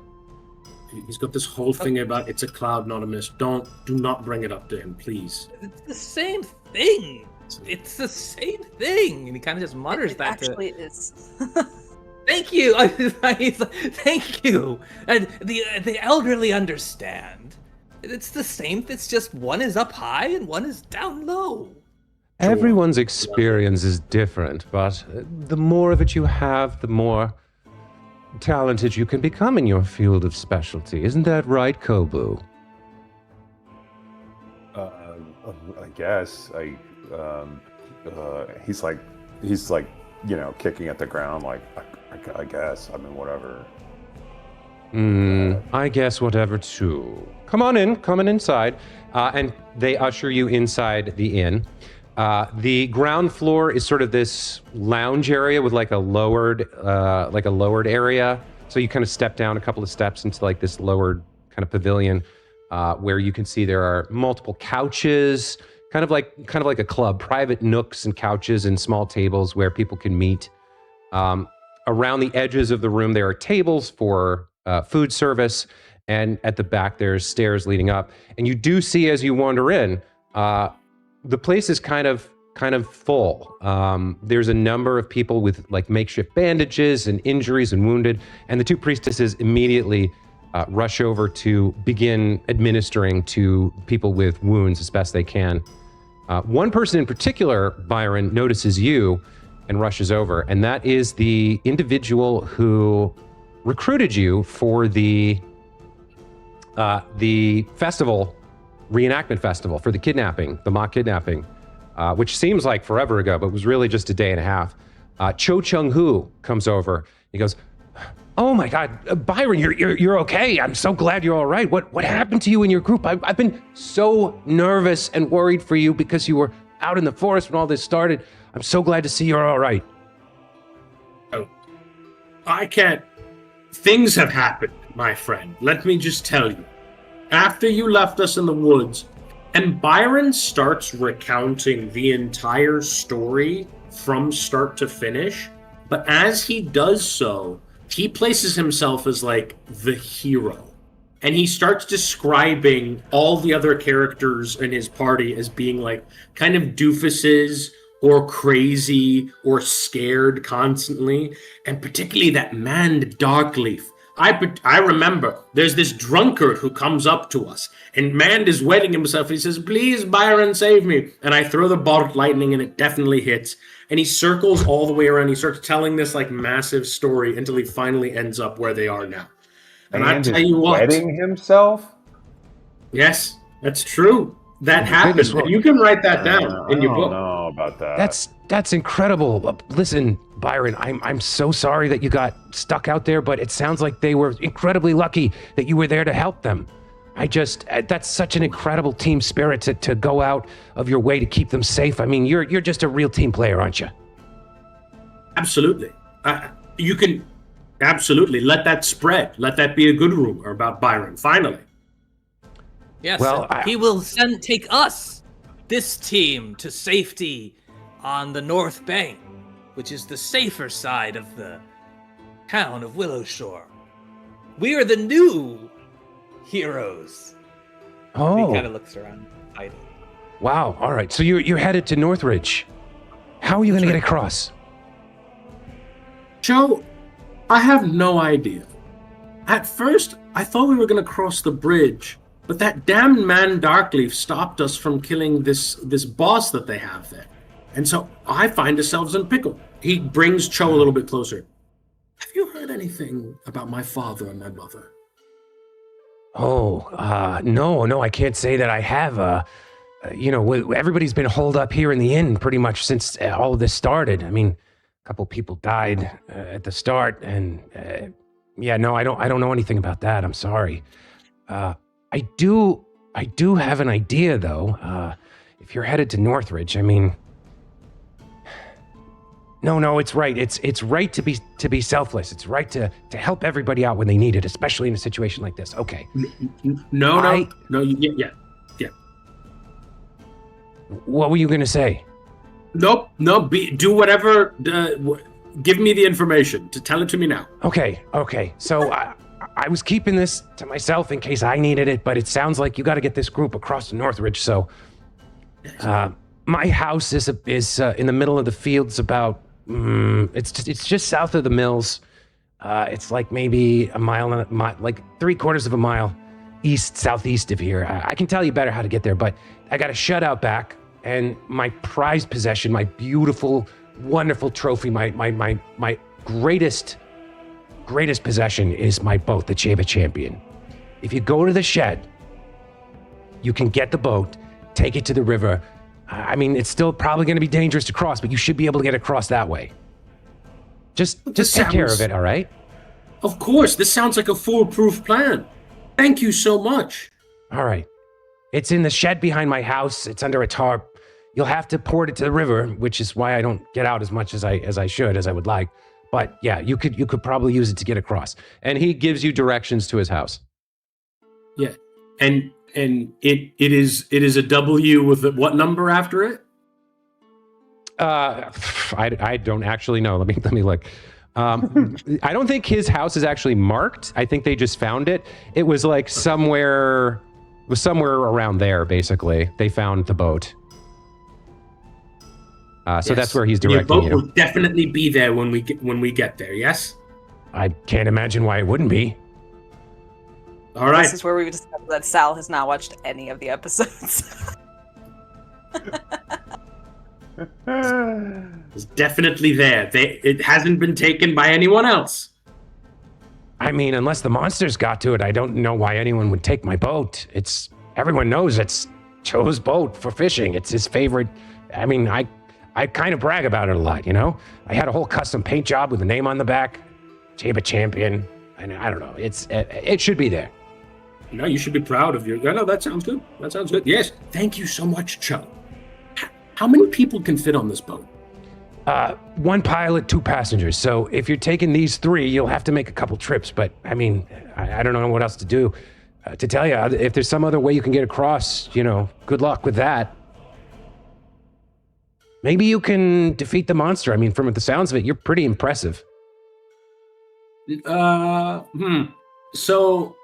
He's got this whole thing about it's a cloud, not a mist. Do not bring it up to him, please. It's the same thing. It's the same thing. And he kind of just mutters It that actually is. Thank you. Thank you. And the elderly understand. It's the same. It's just one is up high and one is down low. Everyone's experience is different, but the more of it you have, the more talented you can become in your field of specialty. Isn't that right, Kobu? I guess. He's like, kicking at the ground, like, I guess. I mean, whatever. I guess whatever too. Come on in, coming inside. And they usher you inside the inn. The ground floor is sort of this lounge area with like a lowered area. So you kind of step down a couple of steps into like this lowered kind of pavilion, where you can see there are multiple couches, kind of like a club, private nooks and couches and small tables where people can meet. Around the edges of the room, there are tables for food service, and at the back there's stairs leading up. And you do see as you wander in, the place is kind of full. There's a number of people with like makeshift bandages and injuries and wounded, and the two priestesses immediately rush over to begin administering to people with wounds as best they can. One person in particular, Byron, notices you and rushes over, and that is the individual who recruited you for the festival, reenactment festival, for the kidnapping, the mock kidnapping, which seems like forever ago, but was really just a day and a half. Cho Chung-Hu comes over. He goes, "Oh my God, Byron, you're okay. I'm so glad you're all right. What happened to you and your group? I've been so nervous and worried for you because you were out in the forest when all this started. I'm so glad to see you're all right." Oh, I can't. Things have happened, my friend. Let me just tell you. After you left us in the woods, and Byron starts recounting the entire story from start to finish, but as he does so, he places himself as like the hero. And he starts describing all the other characters in his party as being like kind of doofuses or crazy or scared constantly. And particularly that man Darkleaf. I remember there's this drunkard who comes up to us, and Mand is wetting himself. He says, "Please, Byron, save me." And I throw the bolt of lightning, and it definitely hits. And he circles all the way around. He starts telling this like massive story until he finally ends up where they are now. And I tell you what, wetting himself. yes, that's true. That happened. goodness, well, And you can write that down in your book. I don't know about that. That's incredible. Listen, Byron, I'm so sorry that you got stuck out there, but it sounds like they were incredibly lucky that you were there to help them. That's such an incredible team spirit to go out of your way to keep them safe. I mean, you're just a real team player, aren't you? Absolutely. You can absolutely let that spread. Let that be a good rumor about Byron, finally. Yes, Well, he will take us, this team, to safety on the North Bank, which is the safer side of the town of Willowshore. We are the new heroes. Oh, He kind of looks around. wow. All right. So you're headed to Northridge. How are you going to get across? Joe, I have no idea. At first, I thought we were going to cross the bridge, but that damn man Darkleaf stopped us from killing this boss that they have there. And so I find ourselves in pickle. He brings Cho a little bit closer. Have you heard anything about my father and my mother? Oh, no, I can't say that I have. Everybody's been holed up here in the inn pretty much since all of this started. I mean, a couple people died at the start, and I don't know anything about that. I'm sorry. I do have an idea though. If you're headed to Northridge, I mean, no, it's right. It's right to be selfless. It's right to help everybody out when they need it, especially in a situation like this. Okay. No. Yeah. What were you gonna say? Nope. No. Do whatever. Give me the information. To tell it to me now. Okay. So I was keeping this to myself in case I needed it, but it sounds like you got to get this group across to Northridge. So, my house is in the middle of the fields. About it's just south of the mills. It's like maybe a mile, like 3/4 of a mile southeast of here. I can tell you better how to get there, but I got a shutout back, and my prized possession, my beautiful, wonderful trophy, my greatest possession is my boat, the Cheva Champion. If you go to the shed, you can get the boat, take it to the river. I mean, it's still probably going to be dangerous to cross, but you should be able to get across that way. Just take care of it, all right? Of course. This sounds like a foolproof plan. Thank you so much. All right. It's in the shed behind my house. It's under a tarp. You'll have to port it to the river, which is why I don't get out as much as I would like. But yeah, you could probably use it to get across. And he gives you directions to his house. Yeah, and it is a W with what number after it? I don't actually know. Let me look. I don't think his house is actually marked. I think they just found it. It was like somewhere around there. Basically, they found the boat. So Yes. that's where he's Your directing boat you. will definitely be there when we get there. Yes. I can't imagine why it wouldn't be. All right. This is where we discover that Sal has not watched any of the episodes. It's definitely there. It hasn't been taken by anyone else. I mean, unless the monsters got to it, I don't know why anyone would take my boat. Everyone knows it's Joe's boat for fishing. It's his favorite. I mean, I kind of brag about it a lot, you know? I had a whole custom paint job with a name on the back, Jaba Champion, and I don't know. It should be there. No, you should be proud of your. No, that sounds good. That sounds good. Yes. Thank you so much, Joe. How many people can fit on this boat? 1 pilot, 2 passengers. So if you're taking these 3, you'll have to make a couple trips. But I mean, I don't know what else to do. To tell you, if there's some other way you can get across, good luck with that. Maybe you can defeat the monster. I mean, from the sounds of it, you're pretty impressive. So,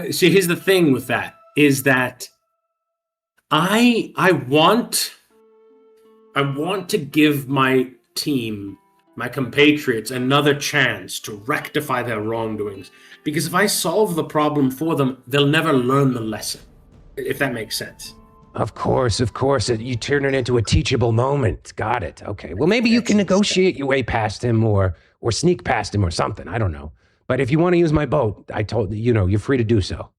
see, here's the thing with that, is that I want to give my team, my compatriots, another chance to rectify their wrongdoings. Because if I solve the problem for them, they'll never learn the lesson, if that makes sense. Of course. You turn it into a teachable moment. Got it. Okay. Well, maybe you can negotiate your way past him or sneak past him or something. I don't know. But if you want to use my boat, you're free to do so.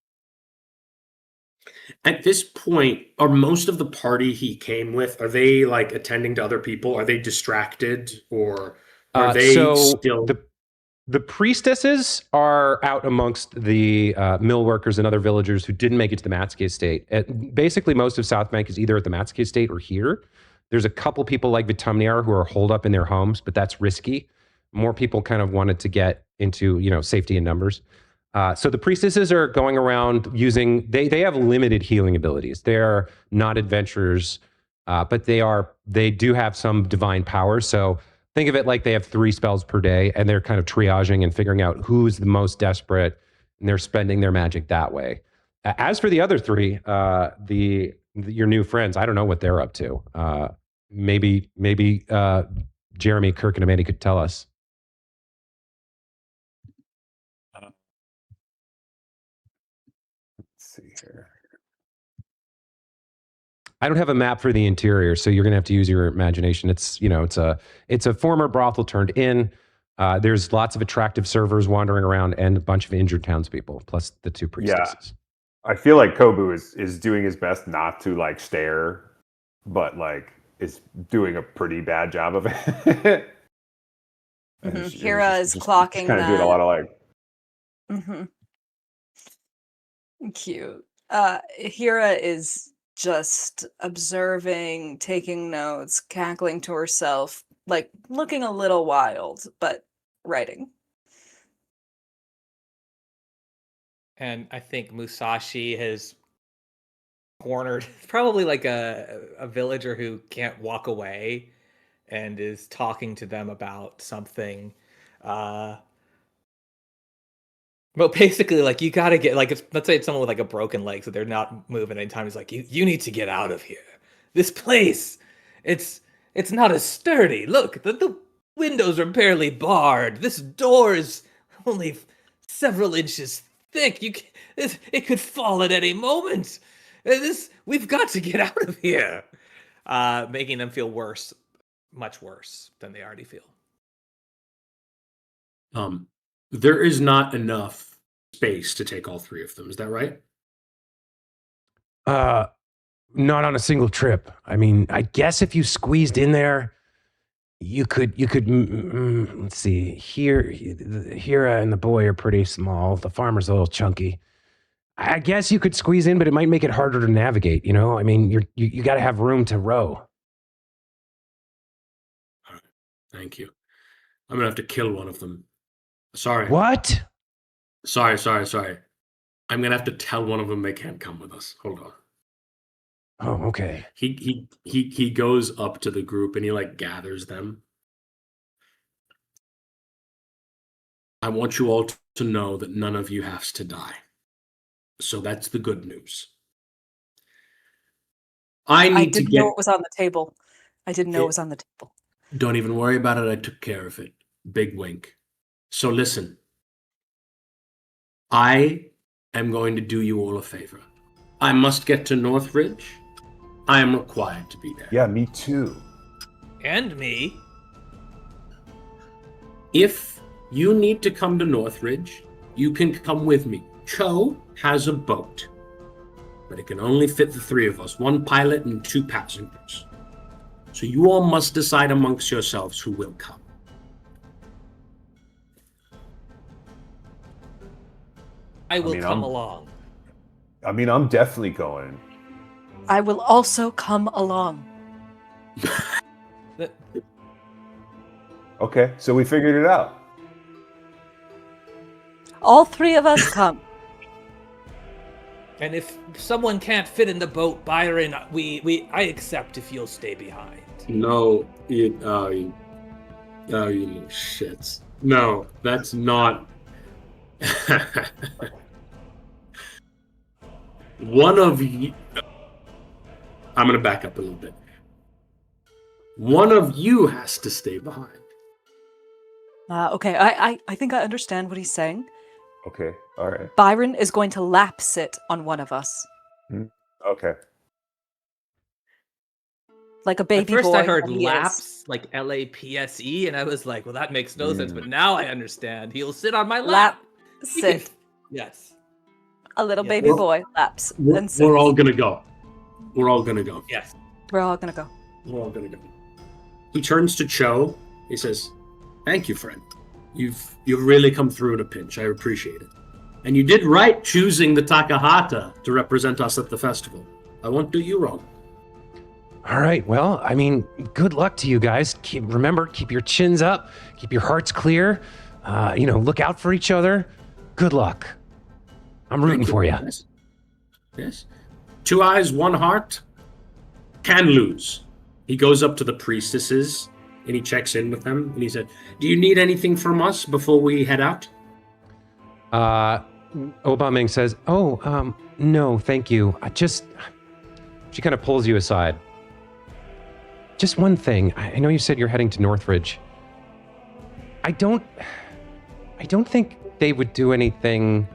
At this point, are most of the party he came with, are they like attending to other people? Are they distracted, or are they still... The priestesses are out amongst the mill workers and other villagers who didn't make it to the Matsuke estate. Basically, most of South Bank is either at the Matsuke estate or here. There's a couple people like Vitumniar who are holed up in their homes, but that's risky. More people kind of wanted to get into, safety in numbers. So the priestesses are going around using, they have limited healing abilities. They're not adventurers, but they do have some divine powers. So think of it like they have 3 spells per day, and they're kind of triaging and figuring out who's the most desperate, and they're spending their magic that way. As for the other 3, your new friends, I don't know what they're up to. Maybe Jeremy, Kirk, and Amanda could tell us. Let's see here. I don't have a map for the interior, so you're gonna have to use your imagination. It's a former brothel turned inn. There's lots of attractive servers wandering around and a bunch of injured townspeople, plus the 2 priestesses. Yeah, I feel like Kobu is doing his best not to like stare, but like is doing a pretty bad job of it. Hira is clocking kind of doing a lot of like. Cute. Hira is just observing, taking notes, cackling to herself, like looking a little wild, but writing. And I think Musashi has cornered probably like a villager who can't walk away and is talking to them about something. But basically, like, you gotta get, like, let's say it's someone with like a broken leg, so they're not moving anytime. He's like, you need to get out of here. This place, it's not as sturdy. Look, the windows are barely barred. This door is only several inches thick. It could fall at any moment. We've got to get out of here. Making them feel worse, much worse than they already feel. There is not enough space to take all 3 of them. Is that right? Not on a single trip. I mean, I guess if you squeezed in there, you could. Let's see. Hira and the boy are pretty small. The farmer's a little chunky. I guess you could squeeze in, but it might make it harder to navigate. I mean, you got to have room to row. All right. Thank you. I'm gonna have to kill one of them. Sorry. What? Sorry. I'm gonna have to tell one of them they can't come with us. Hold on. Oh, okay. He goes up to the group and he like gathers them. I want you all to know that none of you has to die. So that's the good news. I didn't know it was on the table. I didn't know it was on the table. Don't even worry about it. I took care of it. Big wink. So listen. I am going to do you all a favor. I must get to Northridge. I am required to be there. Yeah, me too. And me. If you need to come to Northridge, you can come with me. Cho has a boat, but it can only fit the 3 of us, 1 pilot and 2 passengers. So you all must decide amongst yourselves who will come. I will come I'm along. I'm definitely going. I will also come along. Okay, so we figured it out. All 3 of us come. And if someone can't fit in the boat, Byron, I accept if you'll stay behind. No, you little shits. No, that's not. One of you. I'm going to back up a little bit. One of you has to stay behind. Okay, I think I understand what he's saying. Okay, all right. Byron is going to lap sit on one of us. Okay. Like a baby boy. At first I heard that he is. laps, like LAPSE, and I was like, well, that makes no sense. But now I understand. He'll sit on my Lap lap. sit. Yes. A little Yeah. baby boy laps and sits. We're all going to go. We're all going to go. Yes. We're all gonna go. We're all going to go. He turns to Cho. He says, "Thank you, friend. You've really come through in a pinch. I appreciate it. And you did right choosing the Takahata to represent us at the festival. I won't do you wrong." All right. Well, I mean, good luck to you guys. Remember, keep your chins up, keep your hearts clear. Look out for each other. Good luck. I'm rooting for you. Yes. 2 eyes, 1 heart. Can lose. He goes up to the priestesses and he checks in with them and he said, "Do you need anything from us before we head out?" Obaming says, no, thank you. She kind of pulls you aside. Just one thing. I know you said you're heading to Northridge. I don't think they would do anything.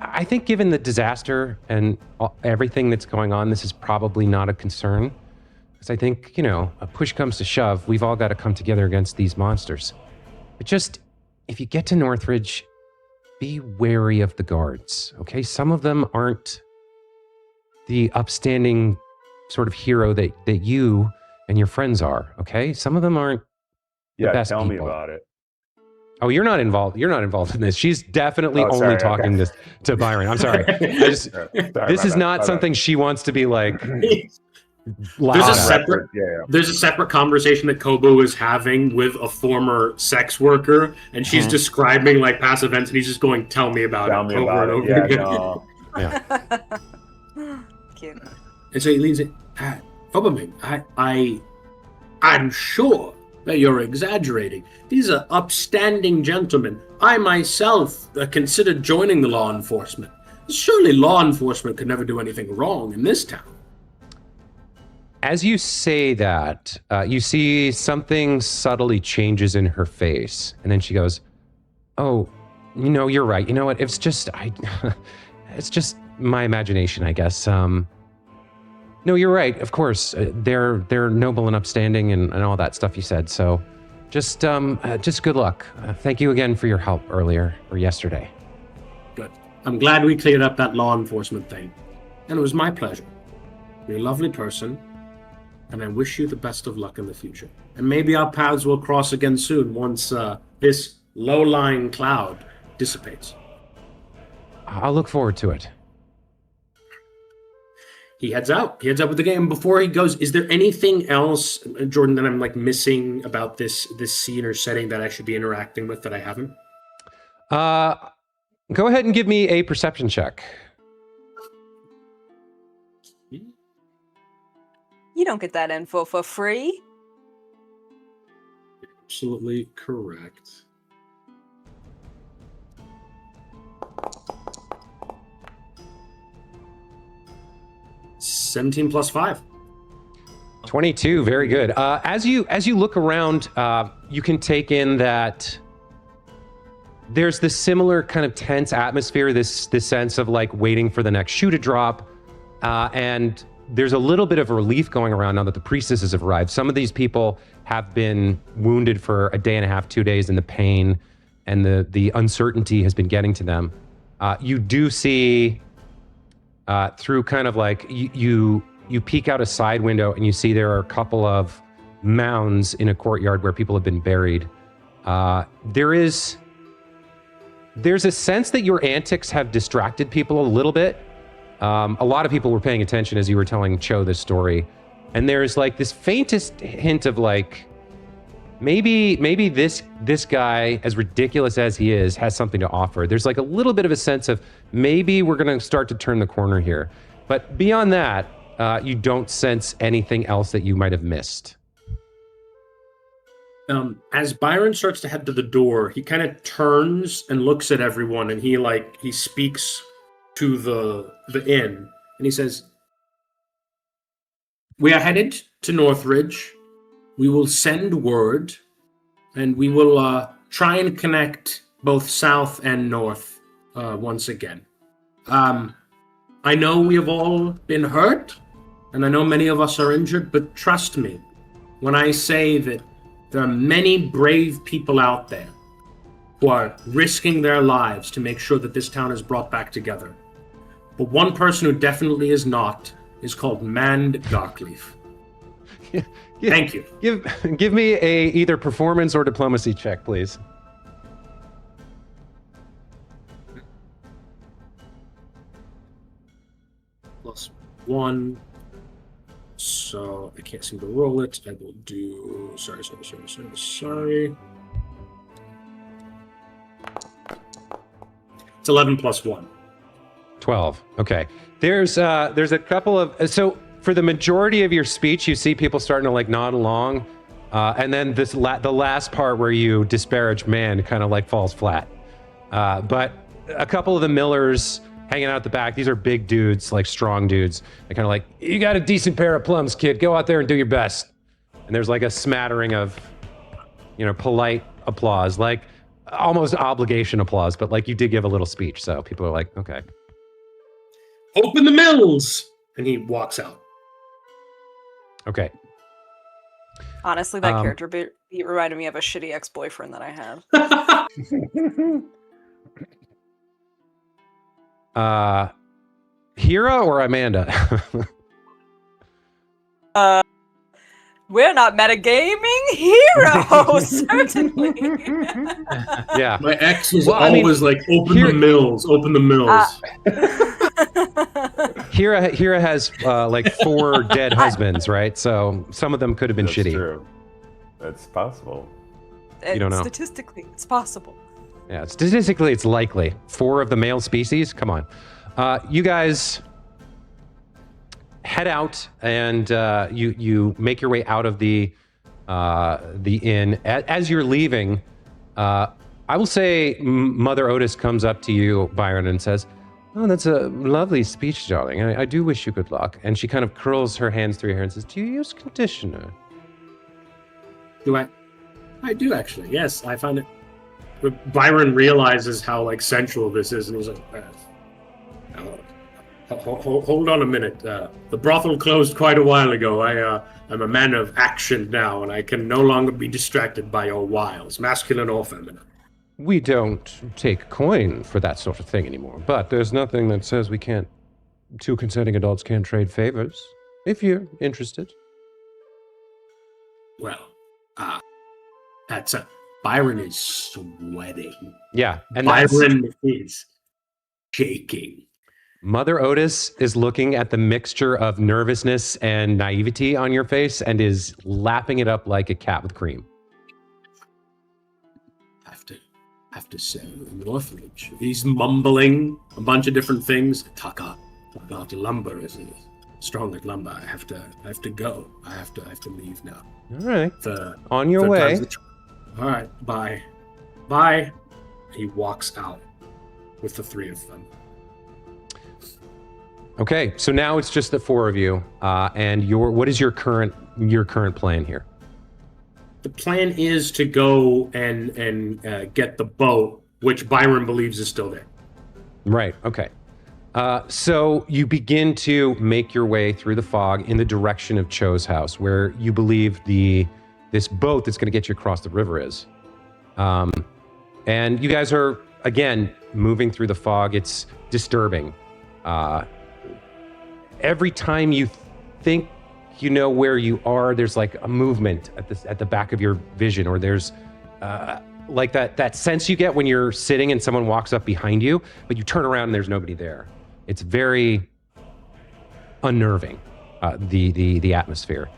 I think given the disaster and everything that's going on, this is probably not a concern. Because I think, a push comes to shove, we've all got to come together against these monsters. But just, if you get to Northridge, be wary of the guards, okay? Some of them aren't the upstanding sort of hero that you and your friends are, okay? Some of them aren't the Yeah, best tell me people. about it. Oh, you're not involved. You're not involved in this. She's definitely only sorry, talking okay. to Byron. I'm sorry. This is not something she wants to be like. There's a loud. separate There's a separate conversation that Kobo is having with a former sex worker, and she's describing like past events, and he's just going, "Tell me about Tell it." me over about and it. over Yeah, again. no. Cute. And so he leans in. Obaming, I'm sure that you're exaggerating. These are upstanding gentlemen. I myself considered joining the law enforcement. Surely law enforcement could never do anything wrong in this town. As you say that, you see something subtly changes in her face, and then she goes, "Oh, you're right. You know what? It's just it's just my imagination, I guess. No, you're right. Of course, they're noble and upstanding and all that stuff you said. So, just good luck. Thank you again for your help earlier or yesterday." Good. I'm glad we cleared up that law enforcement thing, and it was my pleasure. You're a lovely person. And I wish you the best of luck in the future. And maybe our paths will cross again soon once this low-lying cloud dissipates. I'll look forward to it. He heads out. He heads out with the game. Before he goes, is there anything else, Jordan, that I'm missing about this scene or setting that I should be interacting with that I haven't? Go ahead and give me a perception check. You don't get that info for free. Absolutely correct. $17 plus 5. 22, very good. As you look around, you can take in that there's this similar kind of tense atmosphere, this sense of like waiting for the next shoe to drop. And there's a little bit of relief going around now that the priestesses have arrived. Some of these people have been wounded for a day and a half, 2 days, and the pain and the uncertainty has been getting to them. You do see through kind of like you peek out a side window and you see there are a couple of mounds in a courtyard where people have been buried. There's a sense that your antics have distracted people a little bit. A lot of people were paying attention as you were telling Cho this story. And there's like this faintest hint of like, maybe this guy, as ridiculous as he is, has something to offer. There's like a little bit of a sense of maybe we're going to start to turn the corner here. But beyond that, you don't sense anything else that you might have missed. As Byron starts to head to the door, he kind of turns and looks at everyone, and he speaks to the inn, and he says, "We are headed to Northridge. We will send word, and we will try and connect both south and north once again. I know we have all been hurt, and I know many of us are injured, but trust me when I say that there are many brave people out there who are risking their lives to make sure that this town is brought back together. But one person who definitely is not is called Mand Darkleaf." Thank you. Give me a either performance or diplomacy check, please. +1. So I can't seem to roll it. I will do. Sorry. It's 11 + 1. 12. Okay. There's a couple of so for the majority of your speech, you see people starting to like nod along, and then the last part where you disparage man kind of like falls flat. But a couple of the millers hanging out at the back, these are big dudes, like strong dudes. They're kind of like, "You got a decent pair of plums, kid. Go out there and do your best." And there's like a smattering of, polite applause, like almost obligation applause, but like you did give a little speech, so people are like, okay. "Open the mills!" And he walks out. Okay. Honestly, that character beat reminded me of a shitty ex-boyfriend that I had. Hira or Amanda? We're not metagaming heroes, certainly. Yeah. My ex was always like, "Open the mills, open the mills." Hira has like 4 dead husbands, right? So some of them could have been shitty. True. That's possible. You don't know. Statistically, it's possible. Yeah, statistically, it's likely. 4 of the male species? Come on. You guys head out and you make your way out of the inn. As you're leaving, I will say Mother Otis comes up to you, Byron, and says, "Oh, that's a lovely speech, darling. I do wish you good luck." And she kind of curls her hands through your hair and says, "Do you use conditioner?" Do I? I do, actually. Yes, I find it. But Byron realizes how like sensual this is, and he's like, hold on a minute. The brothel closed quite a while ago. I'm a man of action now, and I can no longer be distracted by your wiles, masculine or feminine." We don't take coin for that sort of thing anymore, but there's nothing that says we can't, 2 consenting adults can't trade favors, if you're interested. Well, Byron is sweating. Yeah, and Byron is shaking. Mother Otis is looking at the mixture of nervousness and naivety on your face and is lapping it up like a cat with cream. Have to say, Northridge. He's mumbling a bunch of different things. Takahata lumber is strong like lumber. I have to go. I have to leave now. All right. On your way. All right. Bye. Bye. He walks out with the 3 of them. Okay, so now it's just the 4 of you, and what is your current plan here? The plan is to go and get the boat which Byron believes is still there. Right. Okay. So you begin to make your way through the fog in the direction of Cho's house, where you believe this boat that's going to get you across the river is. And you guys are, again, moving through the fog. It's disturbing. Every time you think you know where you are, there's like a movement at the back of your vision, or there's like that sense you get when you're sitting and someone walks up behind you, but you turn around and there's nobody there. It's very unnerving, the atmosphere.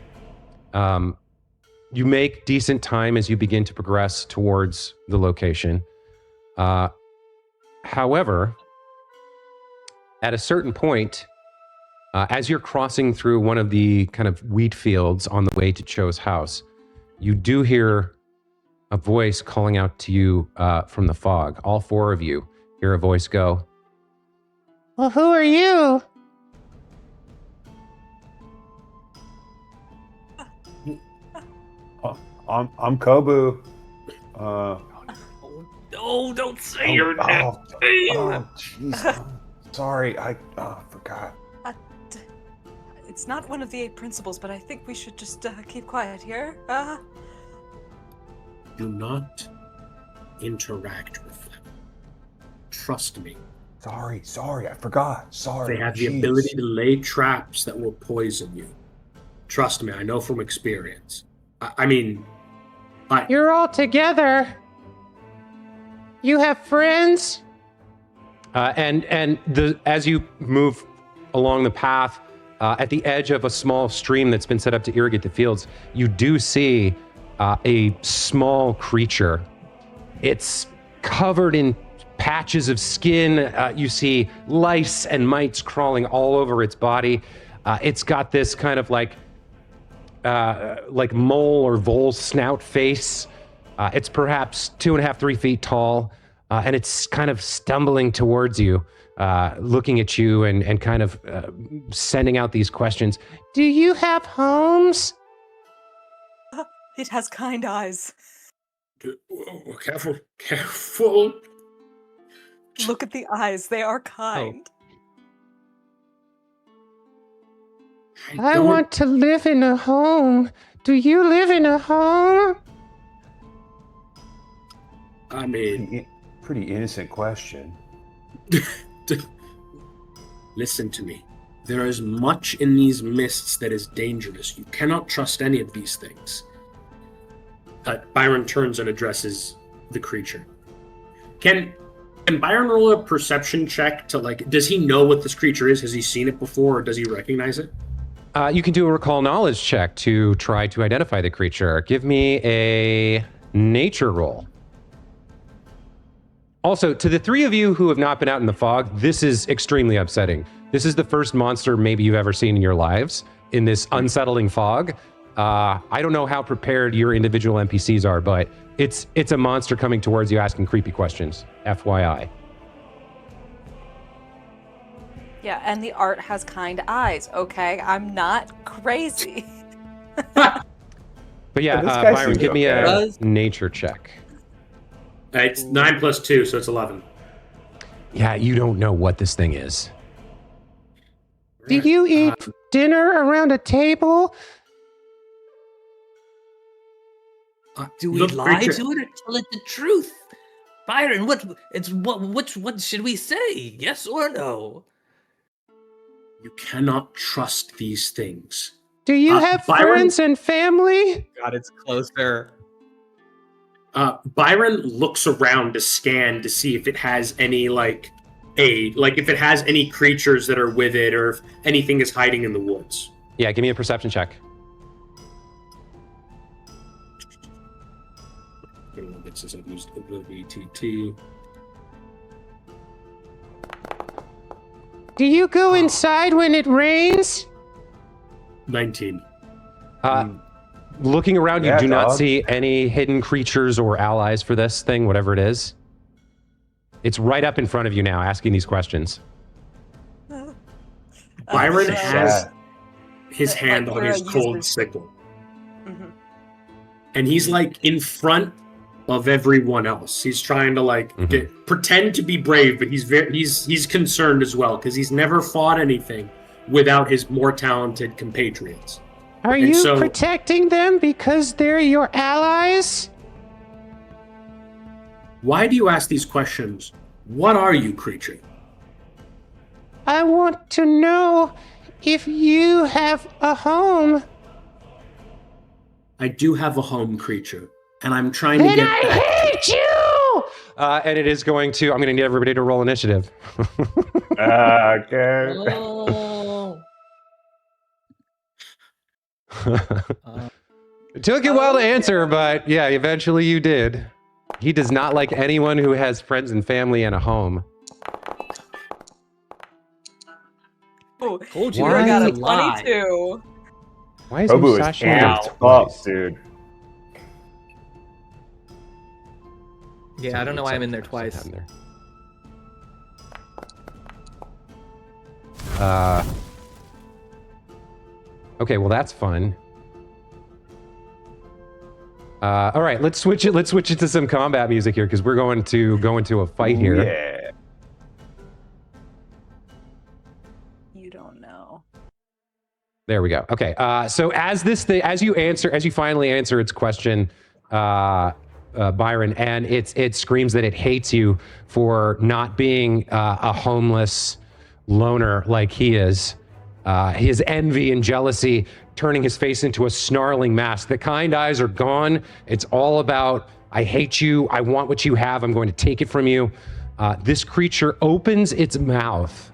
You make decent time as you begin to progress towards the location. However, at a certain point, as you're crossing through one of the kind of wheat fields on the way to Cho's house, you do hear a voice calling out to you from the fog. All four of you hear a voice go, "Well, who are you?" I'm Kobu. No, don't say your name. Jeez. Sorry, I forgot. It's not one of the 8 principles, but I think we should just keep quiet here. Do not interact with them. Trust me. Sorry, I forgot. Sorry. They have the ability to lay traps that will poison you. Trust me, I know from experience. You're all together. You have friends. As you move along the path, at the edge of a small stream that's been set up to irrigate the fields, you do see a small creature. It's covered in patches of skin. You see lice and mites crawling all over its body. It's got this kind of like mole or vole snout face. It's perhaps 2.5, 3 feet tall, and it's kind of stumbling towards you, looking at you and kind of sending out these questions. Do you have homes? It has kind eyes. Careful. Look at the eyes. They are kind. I want to live in a home. Do you live in a home? I mean, pretty innocent question. Listen to me. There is much in these mists that is dangerous. You cannot trust any of these things. Byron turns and addresses the creature. Can Byron roll a perception check to, like, does he know what this creature is? Has he seen it before, or does he recognize it? You can do a recall knowledge check to try to identify the creature. Give me a nature roll. Also, to the 3 of you who have not been out in the fog, this is extremely upsetting. This is the first monster maybe you've ever seen in your lives in this unsettling fog. I don't know how prepared your individual NPCs are, but it's a monster coming towards you asking creepy questions. FYI. Yeah, and the art has kind eyes, okay? I'm not crazy. But yeah, this guy Byron, seems give me a okay. nature check. It's 9 plus 2, so it's 11. Yeah, you don't know what this thing is. Do you eat dinner around a table? Do we The lie creature- to it or tell it the truth? Byron, what should we say? Yes or no? You cannot trust these things. Do you have Byron- friends and family? God, it's closer. Byron looks around to scan to see if it has any if it has any creatures that are with it, or if anything is hiding in the woods. Yeah, give me a perception check. It says I've used VTT. Do you go inside when it rains? 19. Looking around, you Yeah, do not dog. see any hidden creatures or allies for this thing, whatever it is. It's right up in front of you now, asking these questions. Byron so- has his Like, hand on where his a cold user's- sickle, Mhm. and he's like in front of everyone else. He's trying to like pretend to be brave, but he's concerned as well because he's never fought anything without his more talented compatriots. Are And you so- protecting them because they're your allies? Why do you ask these questions? What are you, creature? I want to know if you have a home. I do have a home, creature, and I'm trying to Then get I back. hate you! And it is going to. I'm going to need everybody to roll initiative. Okay. Oh. It took you a while to answer, but yeah, eventually you did. He does not like anyone who has friends and family and a home. Oh, Told you Why? I got a that's a lie. 22. Why is Kobu is Musashi on there amped up, twice? dude. Yeah, I don't know why I'm in there Something twice. happened there. Okay, well that's fun. All right, let's switch it. Let's switch it to some combat music here because we're going to go into a fight here. Yeah. You don't know. There we go. Okay. So as you finally answer its question, Byron, and it screams that it hates you for not being a homeless loner like he is. His envy and jealousy turning his face into a snarling mask. The kind eyes are gone. It's all about, I hate you. I want what you have. I'm going to take it from you. This creature opens its mouth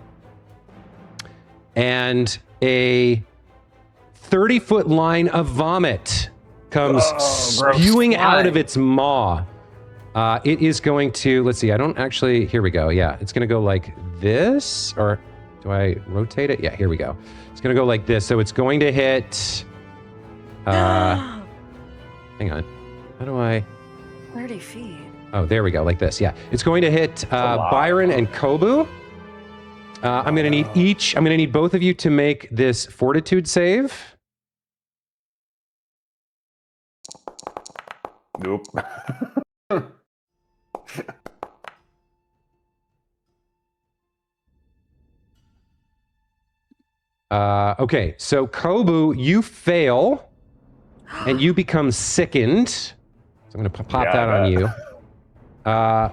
and a 30-foot line of vomit comes spewing out of its maw. It is going to, let's see, I don't actually, here we go. Yeah, it's going to go like this, or do I rotate it? Yeah, here we go. It's going to go like this. So it's going to hit, hang on. How do I? 30 feet. Oh, there we go, like this. Yeah, it's going to hit Byron and Kobu. I'm going to need both of you to make this fortitude save. Nope. Okay, so Kobu, you fail, and you become sickened. So I'm going to pop Yeah, that on you.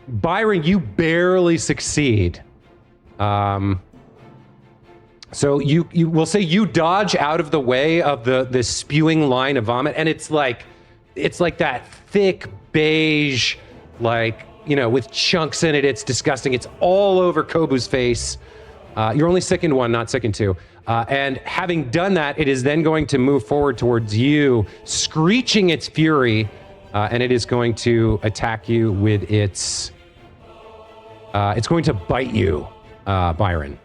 Byron, you barely succeed. So you will say you dodge out of the way of the spewing line of vomit, and it's like that thick beige, like, you know, with chunks in it. It's disgusting. It's all over Kobu's face. You're only sickened one, not sickened two. And having done that, it is then going to move forward towards you, screeching its fury, and it is going to attack you with its. It's going to bite you, Byron.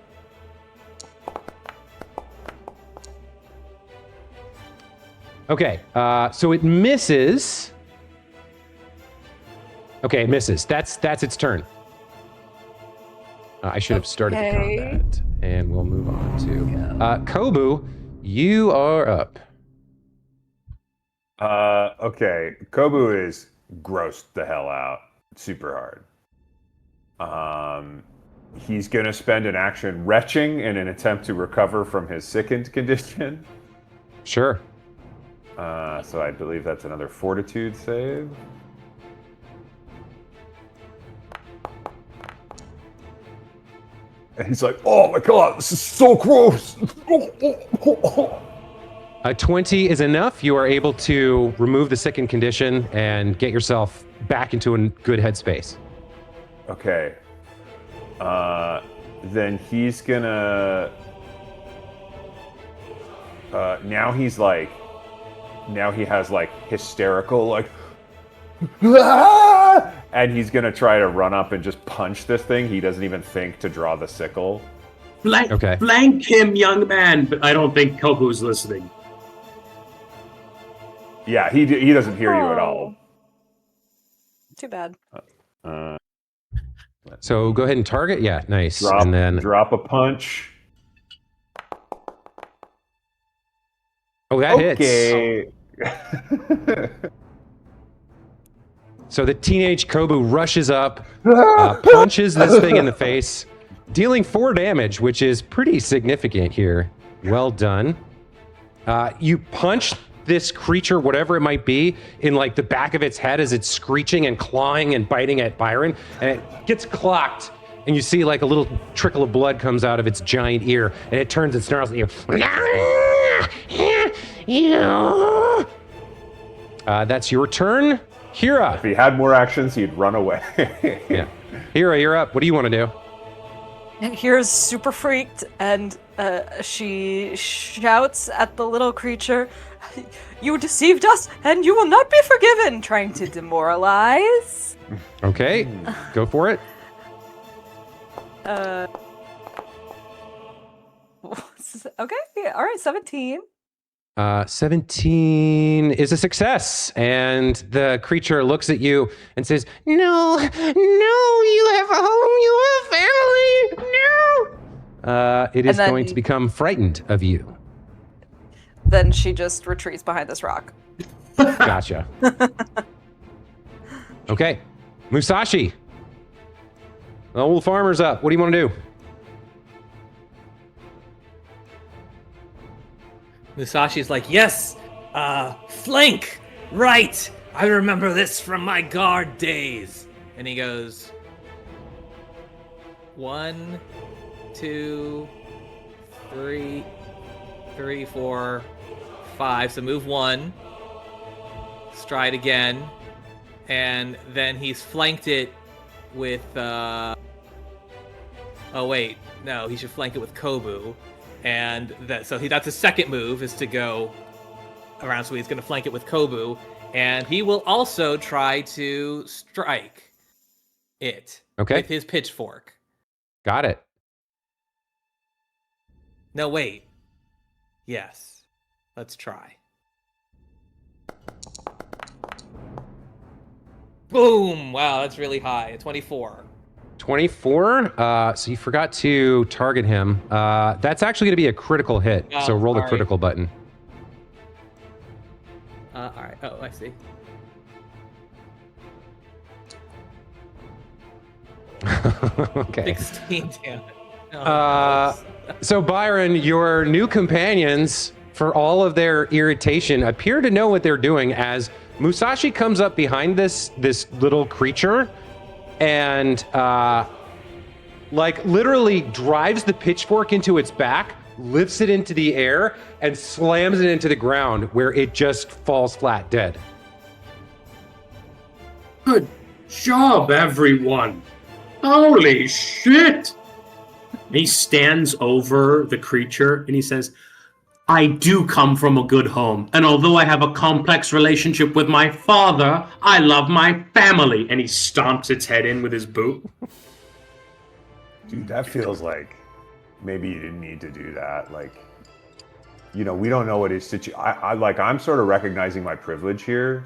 Okay, so it misses. Okay, it misses. That's its turn. I should have started the combat, and we'll move on to Kobu. You are up. Okay. Kobu is grossed the hell out super hard. He's gonna spend an action retching in an attempt to recover from his sickened condition. Sure. So I believe that's another fortitude save. And he's like, "Oh my god, this is so gross." A 20 is enough. You are able to remove the sickened condition and get yourself back into a good headspace. Okay. Then he's gonna. Now he has like hysterical like, "Ah!" And he's gonna try to run up and just punch this thing. He doesn't even think to draw the sickle. Blank him, young man. But I don't think Kobu's listening. Yeah, he doesn't hear you at all. Too bad. So go ahead and target. Yeah, nice. Drop, and then drop a punch. that hits. Okay. So the teenage Kobu rushes up, punches this thing in the face, dealing 4 damage, which is pretty significant here. Well done. You punch this creature, whatever it might be, in like the back of its head as it's screeching and clawing and biting at Byron, and it gets clocked, and you see like a little trickle of blood comes out of its giant ear, and it turns and snarls at you. That's your turn. Hira. If he had more actions, he'd run away. Yeah. Hira, you're up. What do you want to do? Hira's super freaked, and she shouts at the little creature, "You deceived us, and you will not be forgiven," trying to demoralize. Okay, go for it. Okay, yeah, all right, 17. 17 is a success, and the creature looks at you and says, "No, you have a home, you have a family, no!" It is going to become frightened of you. Then she just retreats behind this rock. Gotcha. Okay, Musashi. The old farmer's up. What do you want to do? Musashi's like, yes, flank, right. I remember this from my guard days. And he goes, 1, 2, 3, 4, 5. So move 1, stride again, and then he's flanked it with, oh wait, no, he should flank it with Kobu. And that's his second move, is to go around. So he's going to flank it with Kobu, and he will also try to strike it with his pitchfork. Got it. No, wait. Yes. Let's try. Boom! Wow, that's really high. 24. 24. So you forgot to target him. That's actually going to be a critical hit. So roll the critical button. All right. Oh, I see. Okay. 16 damage. So Byron, your new companions, for all of their irritation, appear to know what they're doing as Musashi comes up behind this little creature and like literally drives the pitchfork into its back, lifts it into the air, and slams it into the ground where it just falls flat dead. Good job, everyone. Holy shit. He stands over the creature and he says, I do come from a good home, and although I have a complex relationship with my father, I love my family. And he stomps its head in with his boot. Dude, that feels like maybe you didn't need to do that. Like, you know, we don't know what his situation. I'm sort of recognizing my privilege here.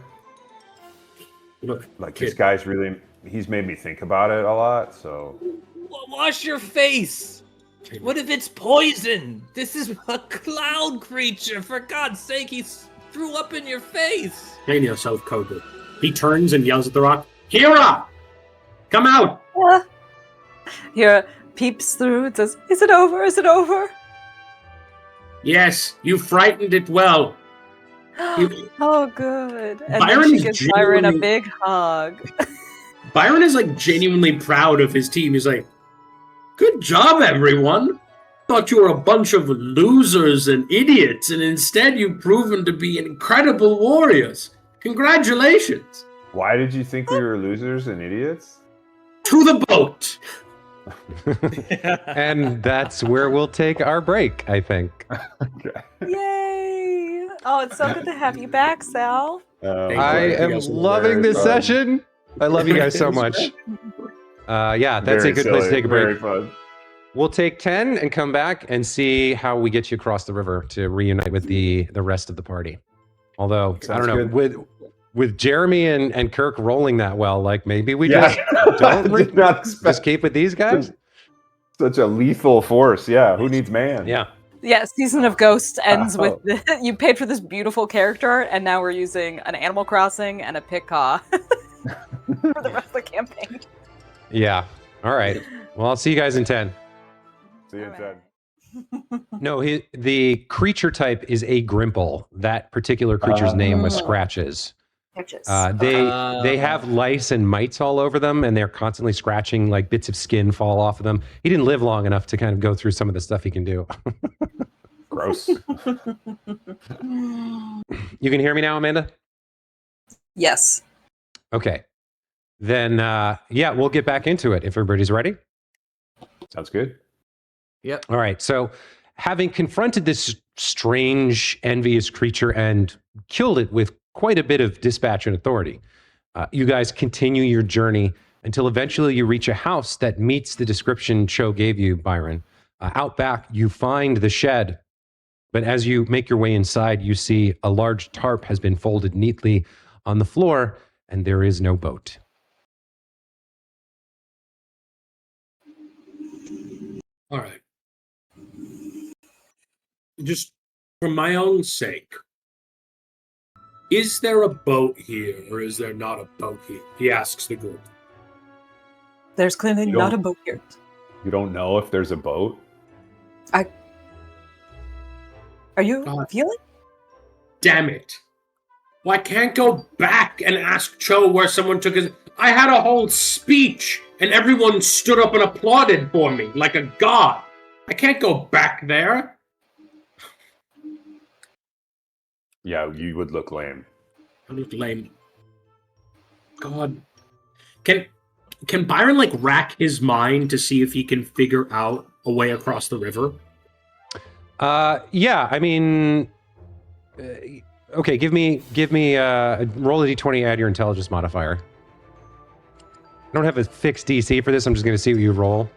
Look, like kid. this guy's really, he's made me think about it a lot. So Wash your face. What if it's poison? This is a cloud creature. For God's sake, he threw up in your face. Hang yourself, Kobu. He turns and yells at the rock, Hira! Come out! Hira peeps through and says, Is it over? Is it over? Yes, you frightened it well. Oh, good. And Byron then is she gives Byron a genuinely- big hug. Byron is like genuinely proud of his team. He's like, good job, everyone. Thought you were a bunch of losers and idiots, and instead you've proven to be incredible warriors. Congratulations. why did you think we were losers and idiots? To the boat. And that's where we'll take our break, I think. Okay. Yay! Oh, it's so good to have you back, Sal. I you am guys were loving very this fun. session. I love you guys so much. Yeah, that's Very a good place to silly, take a break. Very fun. We'll take 10 and come back and see how we get you across the river to reunite with the rest of the party. Although, I Sounds don't know, good. with Jeremy and Kirk rolling that well, like maybe we Yeah. just don't Did not expect just keep with these guys? such a lethal force. Yeah, who needs man? Yeah. Yeah, Season of Ghosts ends Oh. with you paid for this beautiful character, and now we're using an Animal Crossing and a Pitcaw. for the rest of the campaign. Yeah. All right. Well, I'll see you guys in 10. See you in All 10. No, the creature type is a Grimple. That particular creature's name was Scratches. H.H.S. They have lice and mites all over them, and they're constantly scratching, like bits of skin fall off of them. He didn't live long enough to kind of go through some of the stuff he can do. Gross. You can hear me now, Amanda? Yes. Okay. Then, yeah, we'll get back into it if everybody's ready. Sounds good. Yep. All right. So, having confronted this strange, envious creature and killed it with quite a bit of dispatch and authority, you guys continue your journey until eventually you reach a house that meets the description Cho gave you, Byron. Out back, you find the shed, but as you make your way inside, you see a large tarp has been folded neatly on the floor, and there is no boat. All right. Just for my own sake, is there a boat here or is there not a boat here? He asks the group. There's clearly You not a don't- boat here. You don't know if there's a boat? Are you God. feeling? Damn it. Well, I can't go back and ask Cho where someone took his... I had a whole speech and everyone stood up and applauded for me like a god. I can't go back there. Yeah, you would look lame. I look lame. God. Can Byron, like, rack his mind to see if he can figure out a way across the river? Yeah, I mean, okay, give me roll a d20, add your intelligence modifier. I don't have a fixed DC for this. I'm just going to see what you roll.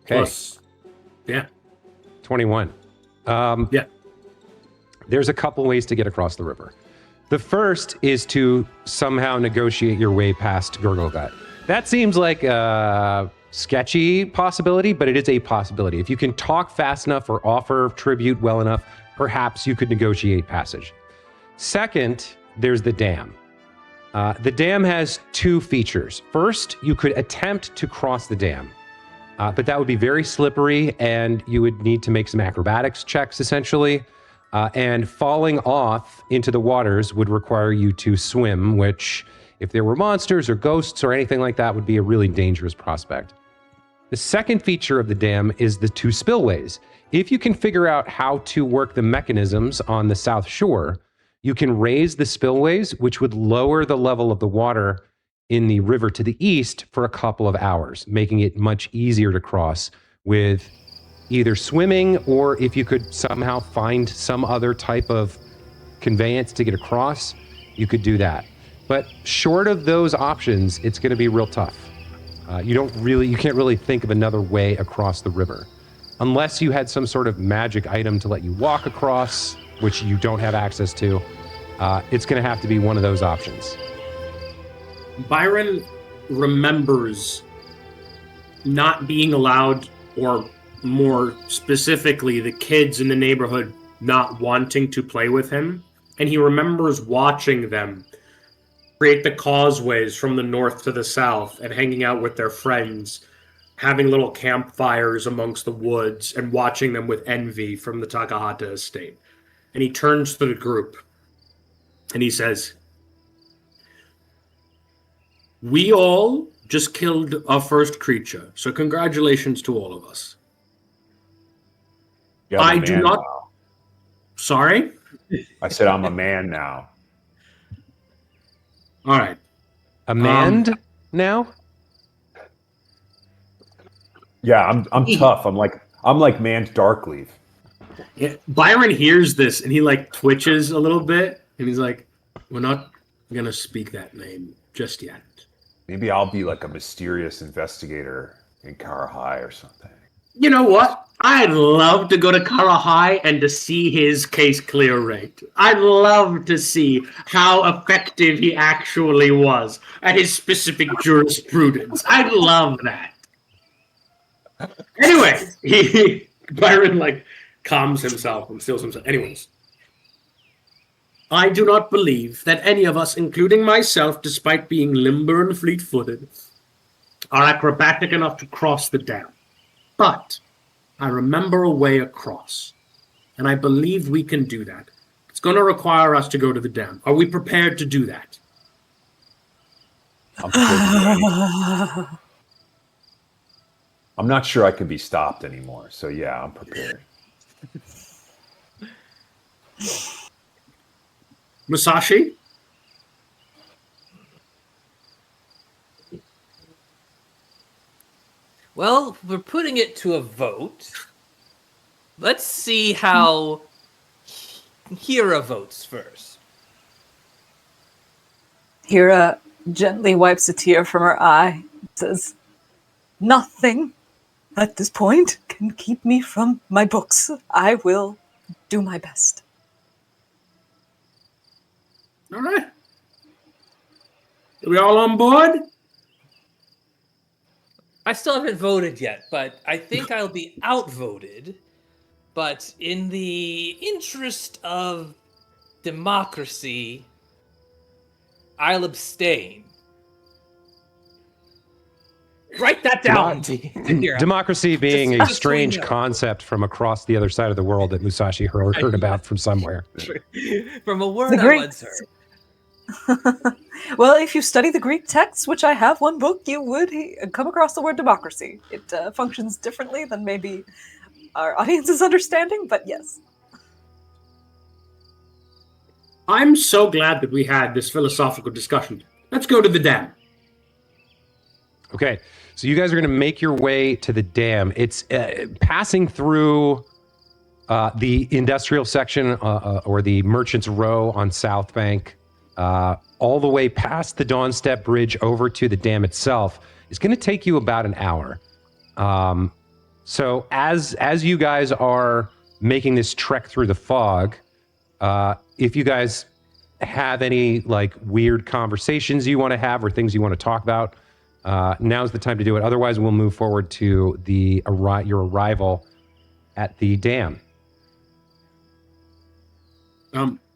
Okay, Plus, yeah. 21. Yeah. There's a couple ways to get across the river. The first is to somehow negotiate your way past Gurgle-Gut. That seems like a sketchy possibility, but it is a possibility. If you can talk fast enough or offer tribute well enough, perhaps you could negotiate passage. Second, there's the dam. The dam has two features. First, you could attempt to cross the dam, but that would be very slippery and you would need to make some acrobatics checks, essentially. And falling off into the waters would require you to swim, which, if there were monsters or ghosts or anything like that, would be a really dangerous prospect. The second feature of the dam is the two spillways. If you can figure out how to work the mechanisms on the south shore, you can raise the spillways, which would lower the level of the water in the river to the east for a couple of hours, making it much easier to cross with either swimming, or if you could somehow find some other type of conveyance to get across, you could do that. But short of those options, it's going to be real tough. You can't really think of another way across the river. Unless you had some sort of magic item to let you walk across, which you don't have access to, it's going to have to be one of those options. Byron remembers not being allowed, or more specifically, the kids in the neighborhood not wanting to play with him. And he remembers watching them create the causeways from the north to the south and hanging out with their friends, having little campfires amongst the woods, and watching them with envy from the Takahata estate. And he turns to the group and he says, "We all just killed our first creature, so congratulations to all of us." Yeah, I'm a I do man not- now. Sorry? I said I'm a man now. All right. Amand now? Yeah, I'm tough. I'm like man Darkleaf. Yeah, Byron hears this and he like twitches a little bit and he's like, "We're not going to speak that name just yet." Maybe I'll be like a mysterious investigator in Karahai or something. You know what? I'd love to go to Karahai and to see his case clear rate. I'd love to see how effective he actually was at his specific jurisprudence. I'd love that. Anyway, Byron like calms himself and stills himself. Anyways, I do not believe that any of us, including myself, despite being limber and fleet-footed, are acrobatic enough to cross the dam. But I remember a way across, and I believe we can do that. It's going to require us to go to the dam. Are we prepared to do that? I'm not sure I could be stopped anymore, so yeah, I'm prepared. Musashi? Well, we're putting it to a vote. Let's see how Hira votes first. Hira gently wipes a tear from her eye and says, "Nothing at this point can keep me from my books. I will do my best." All right. Are we all on board? I still haven't voted yet, but I think I'll be outvoted. But in the interest of democracy, I'll abstain. Write that down. Democracy being a Just so strange you know. concept from across the other side of the world that Musashi heard about from somewhere. From a word The I once Greeks. heard. Well, if you study the Greek texts, which I have one book, you would come across the word democracy. It functions differently than maybe our audience's understanding, but yes. I'm so glad that we had this philosophical discussion. Let's go to the dam. Okay, so you guys are going to make your way to the dam. It's passing through the industrial section or the Merchants Row on South Bank, all the way past the Dawnstep Bridge over to the dam itself. It's going to take you about an hour. So as you guys are making this trek through the fog, if you guys have any like weird conversations you want to have or things you want to talk about, now's the time to do it. Otherwise, we'll move forward to your arrival at the dam.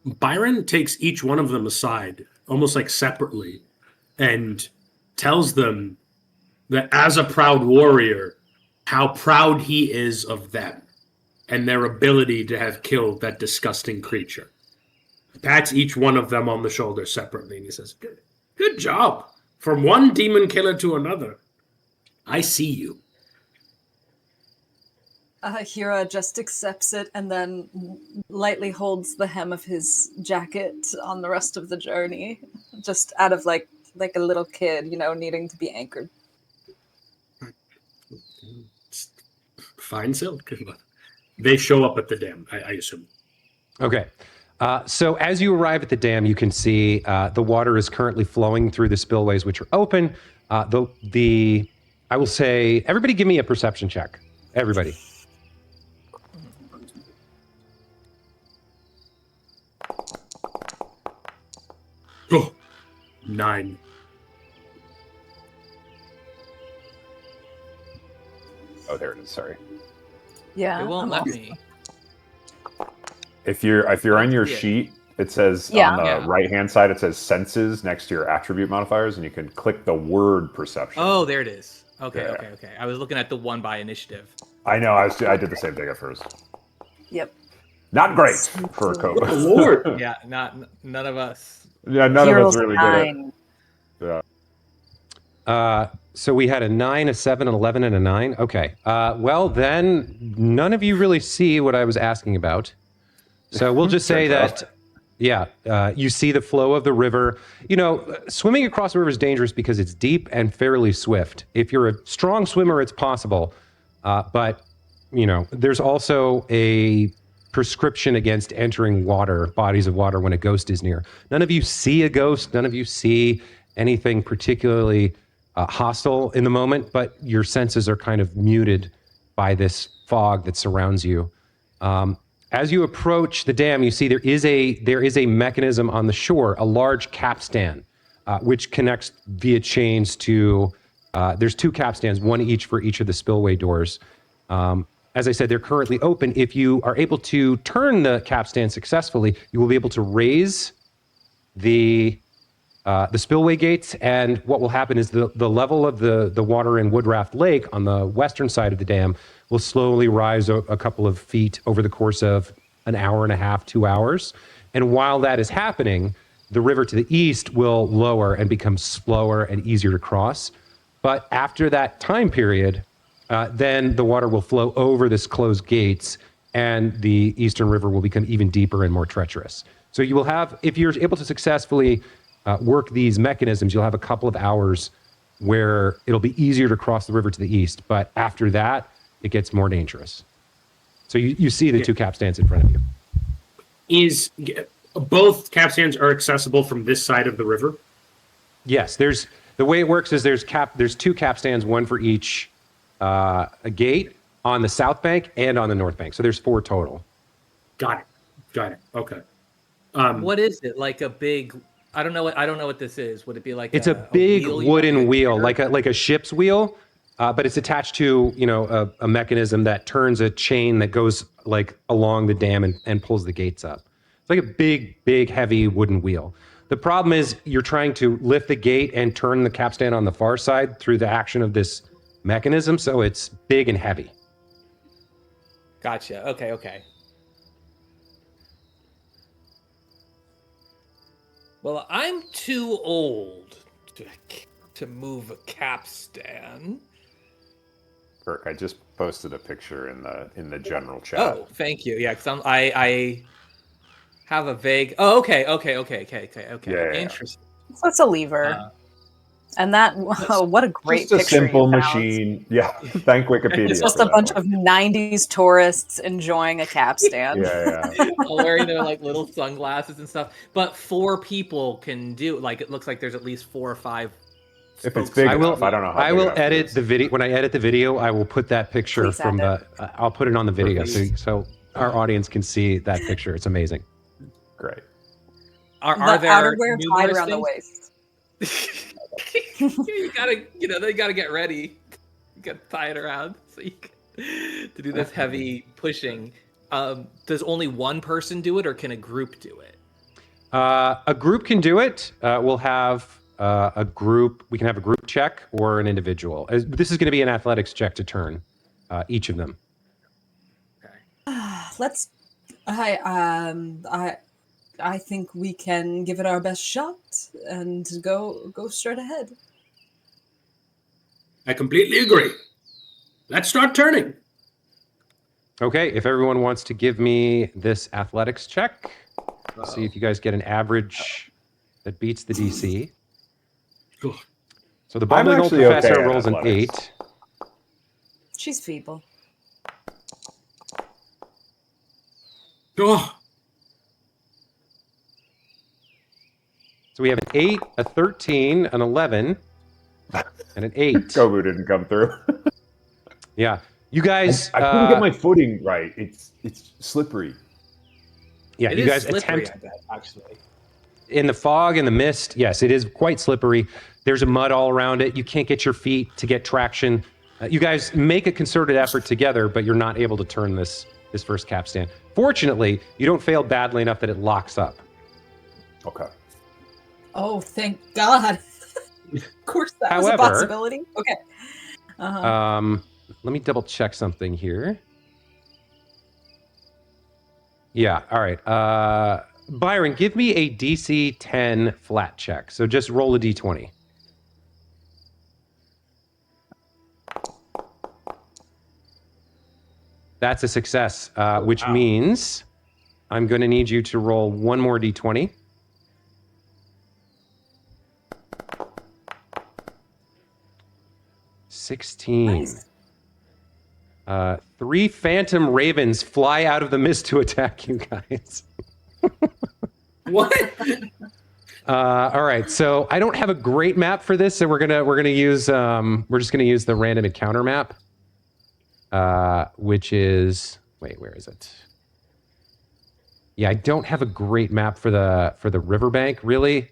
Byron takes each one of them aside, almost like separately, and tells them that as a proud warrior, how proud he is of them and their ability to have killed that disgusting creature. Pats each one of them on the shoulder separately, and he says, Good job. From one demon killer to another. I see you. Hira just accepts it and then lightly holds the hem of his jacket on the rest of the journey, just out of like a little kid, needing to be anchored. Fine silk. They show up at the dam, I assume. Okay. So as you arrive at the dam, you can see the water is currently flowing through the spillways, which are open. I will say, everybody give me a perception check. Everybody. Oh, 9. Oh, there it is. Sorry. Yeah. It won't I'm let off. me. If you're on your Yeah. sheet, it says Yeah. on the Yeah. right-hand side, it says senses next to your attribute modifiers, and you can click the word perception. Oh, there it is. Okay, Yeah. okay. I was looking at the one by initiative. I know. I did the same thing at first. Yep. Not great for a Good co lord. Yeah, none of us. Yeah, none of Heroes us really did it. 9. Yeah. So we had a 9, a 7, an 11, and a 9. Okay. Well, then none of you really see what I was asking about. So we'll just say that, you see the flow of the river. Swimming across the river is dangerous because it's deep and fairly swift. If you're a strong swimmer, it's possible. But, there's also a prescription against entering bodies of water when a ghost is near. None of you see a ghost. None of you see anything particularly hostile in the moment, but your senses are kind of muted by this fog that surrounds you. As you approach the dam, you see there is a mechanism on the shore, a large capstan, which connects via chains to. There's 2 capstans, one each for each of the spillway doors. as I said, they're currently open. If you are able to turn the capstan successfully, you will be able to raise the spillway gates, and what will happen is the level of the water in Woodraft Lake on the western side of the dam will slowly rise a couple of feet over the course of an hour and a half, 2 hours. And while that is happening, the river to the east will lower and become slower and easier to cross. But after that time period, then the water will flow over this closed gates, and the eastern river will become even deeper and more treacherous. So you will have, if you're able to successfully work these mechanisms, you'll have a couple of hours where it'll be easier to cross the river to the east. But after that, it gets more dangerous. So you see the two capstans in front of you. Both capstans are accessible from this side of the river? Yes, the way it works is there's two capstans, one for each a gate on the south bank and on the north bank. So there's 4 total. Got it. Okay. What is it? Like a big? I don't know what this is. Would it be like? It's a big wheel you wooden have to wheel, turn? like a ship's wheel, but it's attached to a mechanism that turns a chain that goes like along the dam and pulls the gates up. It's like a big, heavy wooden wheel. The problem is you're trying to lift the gate and turn the capstan on the far side through the action of this mechanism, so it's big and heavy. Gotcha. Okay. Well, I'm too old to move a capstan. Kirk, I just posted a picture in the general chat. Oh, thank you. Yeah, because I have a vague. Oh, okay. Yeah. Interesting. So it's a lever. And that, what a great Just a picture simple you found. machine. Yeah, thank Wikipedia. It's just for a that bunch one. of 90s tourists enjoying a capstan. Yeah. All wearing their like little sunglasses and stuff. But 4 people can do. Like it looks like there's at least 4 or 5. If it's big I will. enough, I don't know how I big will enough it edit is. the video. When I edit the video, I will put that picture Please from add the. I'll put it on the video Please. so our audience can see that picture. It's amazing. Great. Are The there outerwear tied numerous around the things? waist. You gotta, they gotta get ready. You gotta tie it around so you can, to do this heavy pushing. Does only one person do it, or can a group do it? A group can do it. We'll have a group. We can have a group check or an individual. This is going to be an athletics check to turn each of them. Let's. I think we can give it our best shot and go straight ahead. I completely agree. Let's start turning. Okay, if everyone wants to give me this athletics check, let's see if you guys get an average that beats the DC. Ugh. So the bumbling old actually okay professor at rolls an athletics. 8. She's feeble. Oh, So we have an 8, a 13, an 11, and an 8. Kobu didn't come through. Yeah, you guys. I couldn't get my footing right. It's slippery. Yeah, It you is guys slippery, attempt I bet, actually. in the fog and the mist. Yes, it is quite slippery. There's a mud all around it. You can't get your feet to get traction. You guys make a concerted effort together, but you're not able to turn this first capstan. Fortunately, you don't fail badly enough that it locks up. Okay. Oh, thank God. Of course, that was a However- possibility. Okay. Uh-huh. Let me double check something here. Yeah, all right. Byron, give me a DC 10 flat check. So just roll a D20. That's a success, which means I'm going to need you to roll one more D20. Nice. 3 phantom ravens fly out of the mist to attack you guys. what? All right, so I don't have a great map for this, so we're gonna use we're just gonna use the random encounter map, which is where is it? Yeah, I don't have a great map for the riverbank really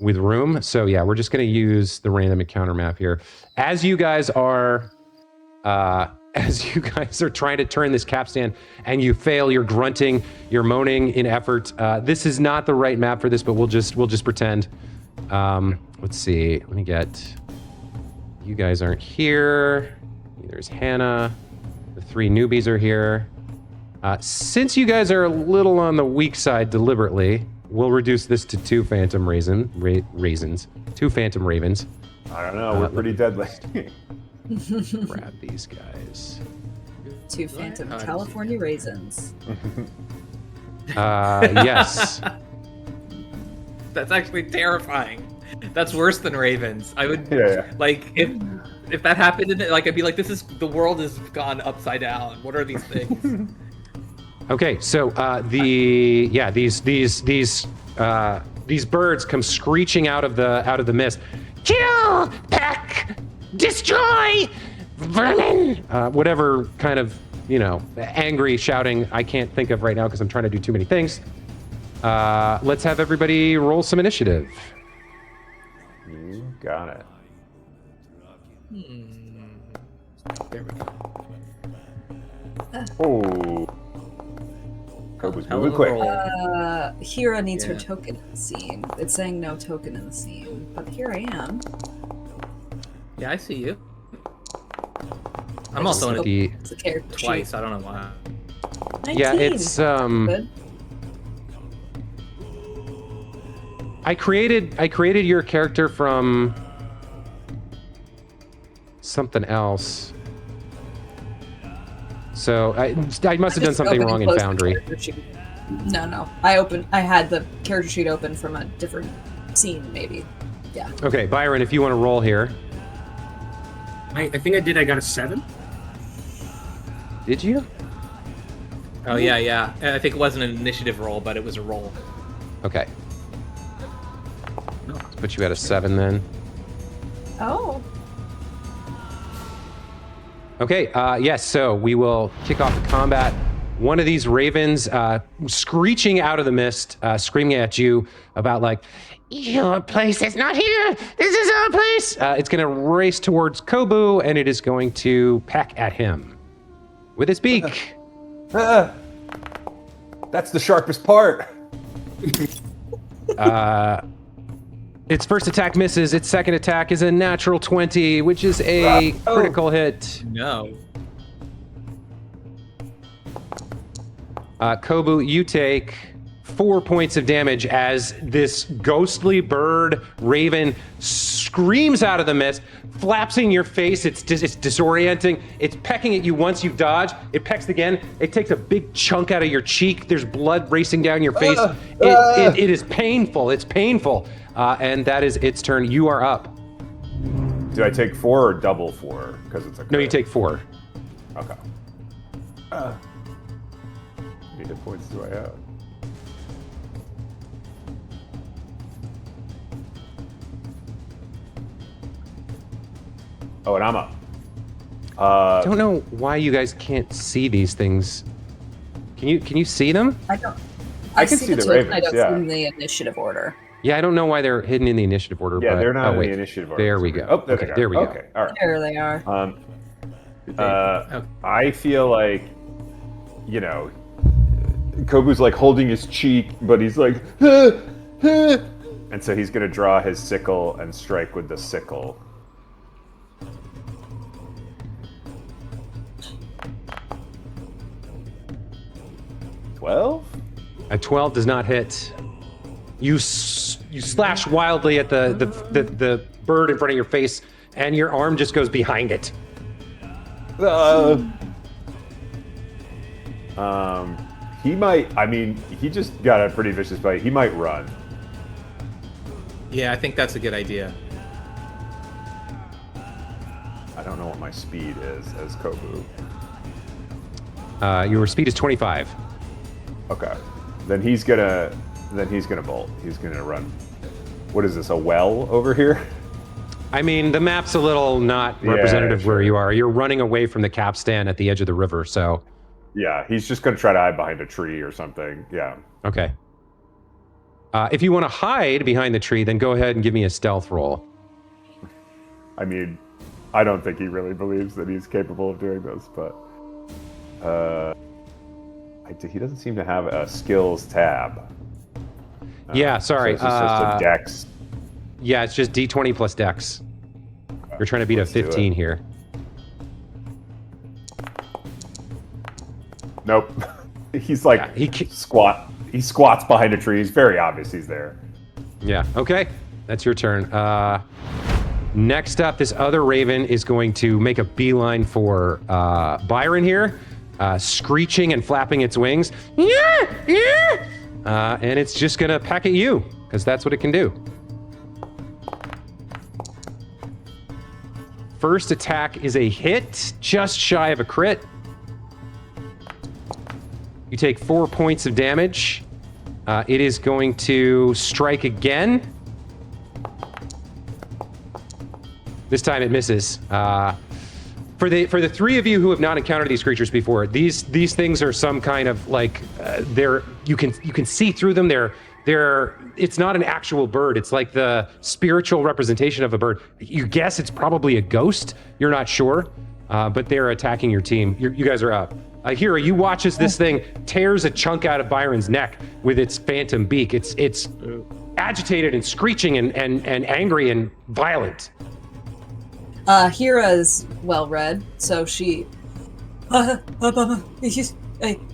with room, so yeah, we're just gonna use the random encounter map here. As you guys are as you guys are trying to turn this capstan and you fail. You're grunting, you're moaning in effort. This is not the right map for this, but we'll just pretend. Let's see. Let me get. You guys aren't here. There's Hannah. The 3 newbies are here. Since you guys are a little on the weak side deliberately, we'll reduce this to 2 phantom raisins. 2 phantom ravens. I don't know. We're pretty deadly. Grab these guys. 2 phantom California raisins. Yes. That's actually terrifying. That's worse than ravens. I would like if that happened. Like I'd be like, the world has gone upside down. What are these things? Okay, so these birds come screeching out of the mist. Kill, peck, destroy, vermin. Whatever kind of angry shouting I can't think of right now because I'm trying to do too many things. Let's have everybody roll some initiative. You got it. There we go. Oh. Kobu's moving quick. Hira needs her token in the scene. It's saying no token in the scene, but here I am. Yeah, I see you. I'm also in it twice. Sheet. I don't know why. 19. Yeah, it's Good. I created your character from something else. So I must have done something wrong in Foundry. No. I had the character sheet open from a different scene, maybe. Yeah. Okay, Byron, if you want to roll here. I think I did. I got a 7. Did you? Oh yeah. I think it wasn't an initiative roll, but it was a roll. Okay. Let's put you at a 7 then. Oh. Okay, yes, so we will kick off the combat. One of these ravens screeching out of the mist, screaming at you about like, your place is not here, this is our place. It's gonna race towards Kobu and it is going to peck at him with its beak. That's the sharpest part. Its first attack misses. Its second attack is a natural 20, which is a critical hit. No. Kobu, you take 4 points of damage as this ghostly bird raven screams out of the mist, flaps in your face. It's disorienting. It's pecking at you once you dodge. It pecks again. It takes a big chunk out of your cheek. There's blood racing down your face. It is painful. It's painful. And that is its turn. You are up. Do I take 4 or double 4? Because it's a No, you take 4. Okay. How many hit points do I have? Oh, and I'm up. I don't know why you guys can't see these things. Can you see them? I don't. I can see the token, ravens, I don't yeah. see them in the initiative order. Yeah, I don't know why they're hidden in the initiative order. Yeah, but, they're not in wait. the initiative order. There we go. Oh, there okay, they are. there we go. Okay, all right. There they are. I feel like, Kobu's like holding his cheek, but he's like, and so he's gonna draw his sickle and strike with the sickle. A 12 does not hit. You slash wildly at the bird in front of your face, and your arm just goes behind it. He might. I mean, he just got a pretty vicious bite. He might run. Yeah, I think that's a good idea. I don't know what my speed is as Kobu. Your speed is 25. Okay. Then he's gonna bolt. He's gonna run. What is this? A well over here? I mean, the map's a little not representative where you are. You're running away from the capstan at the edge of the river, so. Yeah, he's just gonna try to hide behind a tree or something. Yeah. Okay. If you want to hide behind the tree, then go ahead and give me a stealth roll. I mean, I don't think he really believes that he's capable of doing this, but he doesn't seem to have a skills tab. Yeah, sorry. So it's just a dex. Yeah, it's just D20 plus dex. You're trying to beat a 15 here. Nope. He's like He squats behind a tree. It's very obvious he's there. Yeah. Okay. That's your turn. Next up, this other raven is going to make a beeline for Byron here, screeching and flapping its wings. Yeah, yeah. And it's just gonna peck at you because that's what it can do. First attack is a hit, just shy of a crit. You take 4 points of damage. It is going to strike again. This time it misses. For the three of you who have not encountered these creatures before, these things are some kind of like you can see through them. It's not an actual bird. It's like the spiritual representation of a bird. You guess it's probably a ghost. You're not sure, but they're attacking your team. You guys are up. Hero, you watch as this thing tears a chunk out of Byron's neck with its phantom beak. It's agitated and screeching and angry and violent. Hera is well read, so she.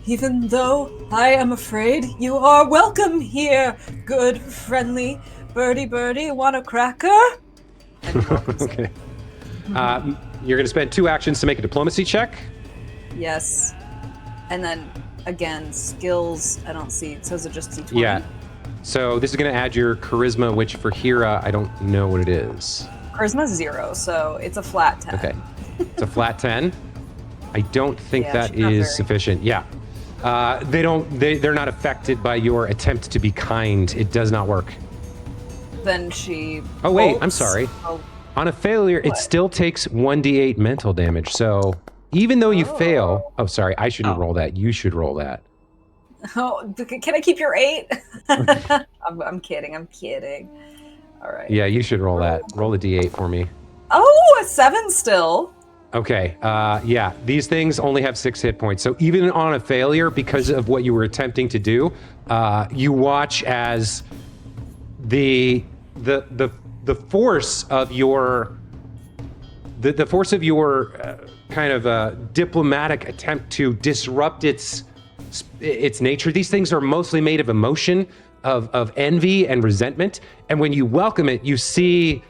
Even though I am afraid, you are welcome here, good, friendly birdie. Want a cracker? Okay. You're going to spend 2 actions to make a diplomacy check. Yes. And then, again, skills, I don't see. So is it just D20? Yeah. So this is going to add your charisma, which for Hera, I don't know what it is. Charisma's 0, so it's a flat 10. Okay. It's a flat 10. I don't think that she's not is very- sufficient. Yeah. They're not affected by your attempt to be kind. It does not work. Then she. Oh, wait, bolts. I'm sorry. Oh, On a failure, it still takes 1d8 mental damage. So even though you fail, sorry, I shouldn't roll that. You should roll that. oh, can I keep your 8? I'm kidding. All right. Yeah, you should roll that. Roll a d8 for me. Oh, a 7 still. Okay, yeah, these things only have 6 hit points. So even on a failure, because of what you were attempting to do, you watch as the force of your kind of diplomatic attempt to disrupt its nature. These things are mostly made of emotion, of envy and resentment, and when you welcome it, you see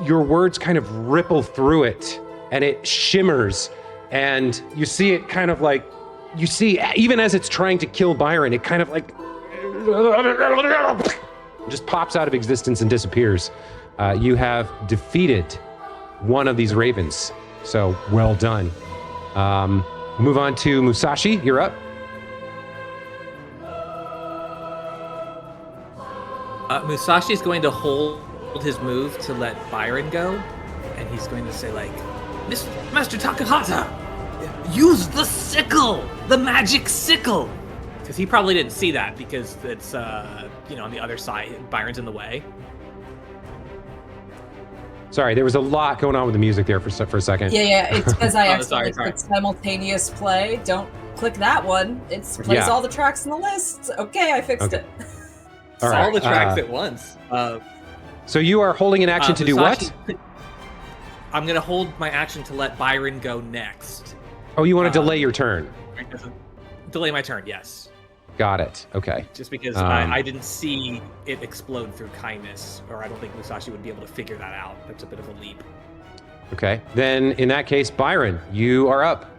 your words kind of ripple through it, and it shimmers, and you see it kind of like, you see, even as it's trying to kill Byron, it kind of like just pops out of existence and disappears. You have defeated one of these ravens, so well done. Move on to Musashi, you're up. Musashi's going to hold his move to let Byron go, and he's going to say, like, Master Takahata, use the sickle, the magic sickle, because he probably didn't see that because it's on the other side. Byron's in the way. Sorry, there was a lot going on with the music there for a second. Yeah, it's because I accidentally sorry. clicked simultaneous play. Don't click that one. It plays all the tracks in the list. Okay, I fixed it. All right, all the tracks at once. So you are holding an action to do what? I'm going to hold my action to let Byron go next. Oh, you want to delay your turn? Delay my turn, yes. Got it. Okay. Just because I didn't see it explode through kindness, or I don't think Musashi would be able to figure that out. That's a bit of a leap. Okay. Then in that case, Byron, you are up.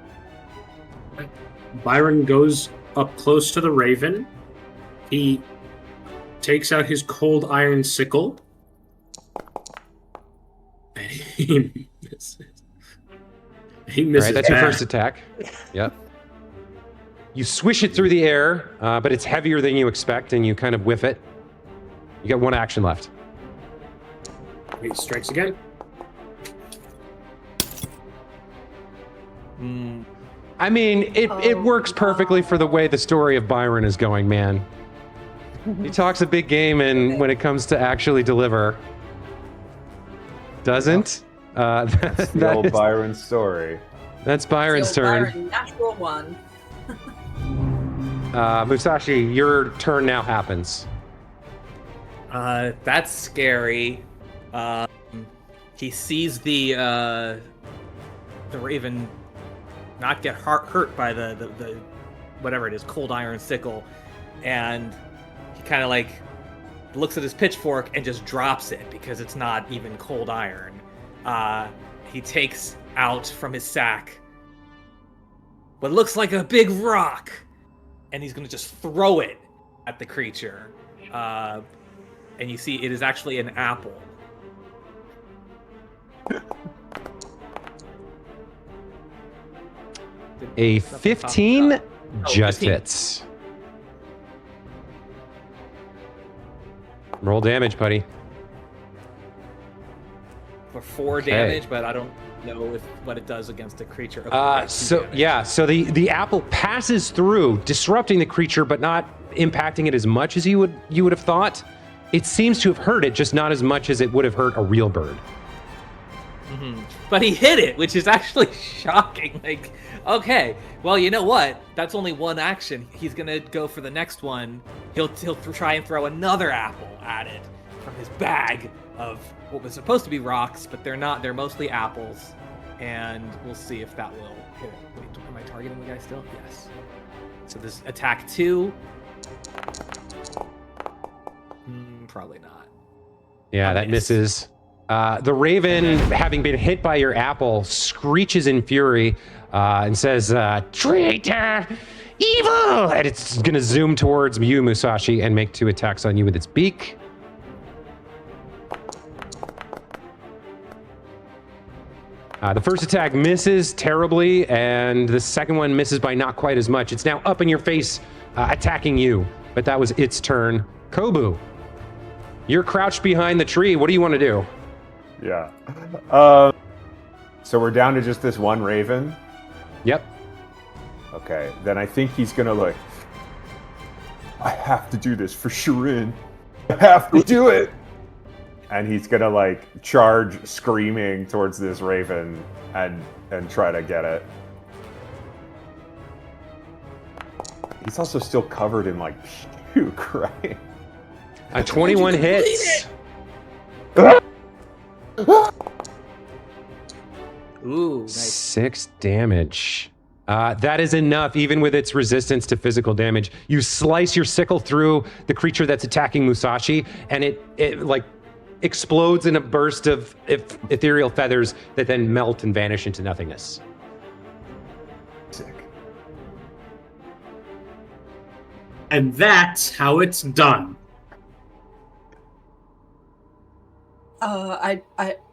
Byron goes up close to the raven. He takes out his cold iron sickle. And he misses. He misses. All right, that's your bad. first attack. Yep. You swish it through the air, but it's heavier than you expect, and you kind of whiff it. You got 1 action left. He strikes again. I mean, it works perfectly for the way the story of Byron is going, man. He talks a big game, and when it comes to actually deliver, doesn't. That's the that old is- Byron story. that's Byron's The old turn. Byron, natural one. Musashi, your turn now happens. That's scary. He sees the raven not get hurt by the whatever it is, cold iron sickle, and he kind of like looks at his pitchfork and just drops it because it's not even cold iron. He takes out from his sack what looks like a big rock, and he's gonna just throw it at the creature. And you see it is actually an apple. A 15 just 15. hits. Roll damage, buddy. For 4 Okay. damage, but I don't know what it does against a creature. So the apple passes through, disrupting the creature, but not impacting it as much as you would have thought. It seems to have hurt it, just not as much as it would have hurt a real bird. But he hit it, which is actually shocking. Like, okay, well, you know what? That's only one action. He's gonna go for the next one. He'll try and throw another apple at it from his bag of what was supposed to be rocks, but they're not. They're mostly apples, and we'll see if that will hit it. Wait, am I targeting the guy still? Yes. So this attack 2. Probably not. Yeah, that misses. The raven, having been hit by your apple, screeches in fury and says, "Traitor! Evil!" And it's going to zoom towards you, Musashi, and make 2 attacks on you with its beak. The first attack misses terribly, and the second one misses by not quite as much. It's now up in your face, attacking you, but that was its turn. Kobu, you're crouched behind the tree. What do you want to do? Yeah. So we're down to just this one raven. Yep. Okay, then I think he's gonna like, I have to do this for Shirin. I have to do it. And he's gonna like charge screaming towards this raven and try to get it. He's also still covered in like puke, right? A 21 hits. Ooh, nice. 6 damage. That is enough, even with its resistance to physical damage. You slice your sickle through the creature that's attacking Musashi, and it like explodes in a burst of ethereal feathers that then melt and vanish into nothingness. Sick. And that's how it's done. I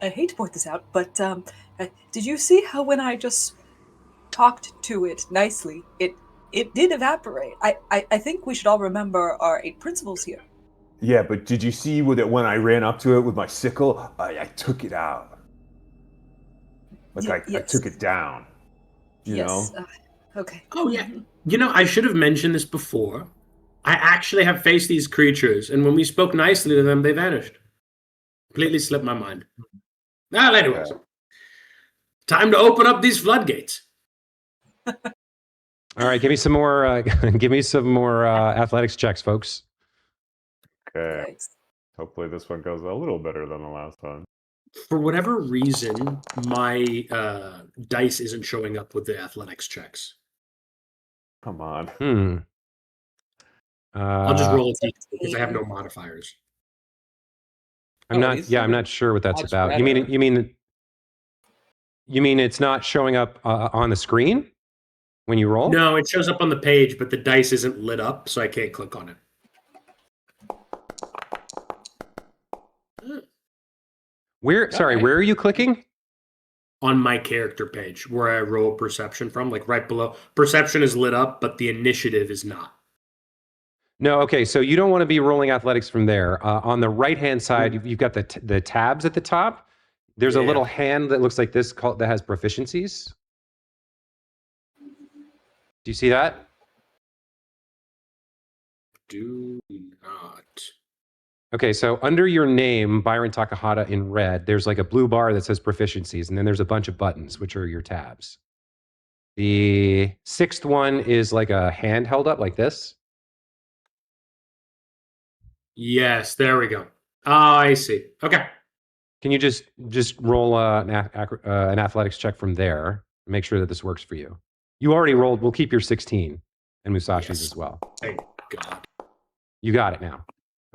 hate to point this out, but did you see how when I just talked to it nicely, it did evaporate? I think we should all remember our 8 principles here. Yeah, but did you see with it when I ran up to it with my sickle? I took it out. Like I Yes. took it down. You Yes. know? Okay. Oh, yeah. You know, I should have mentioned this before. I actually have faced these creatures, and when we spoke nicely to them, they vanished. Completely slipped my mind. Well, anyways. Time to open up these floodgates. All right, give me some more. Athletics checks, folks. Okay. Thanks. Hopefully this one goes a little better than the last one. For whatever reason, my dice isn't showing up with the athletics checks. Come on. I'll just roll it because I have no modifiers. I'm not sure what that's Odds about. better. You mean it's not showing up on the screen when you roll? No, it shows up on the page, but the dice isn't lit up, so I can't click on it. Where are you clicking? On my character page, where I roll perception from, like right below. Perception is lit up, but the initiative is not. No, okay, so you don't want to be rolling athletics from there. On the right-hand side, you've got the tabs at the top. There's a little hand that looks like this that has proficiencies. Do you see that? Do not. Okay, so under your name, Byron Takahata in red, there's like a blue bar that says proficiencies, and then there's a bunch of buttons, which are your tabs. The 6th one is like a hand held up like this. Yes, there we go. Oh, I see. Okay. Can you just roll an athletics check from there? Make sure that this works for you. You already rolled. We'll keep your 16 and Musashi's as well. Thank God. You got it now.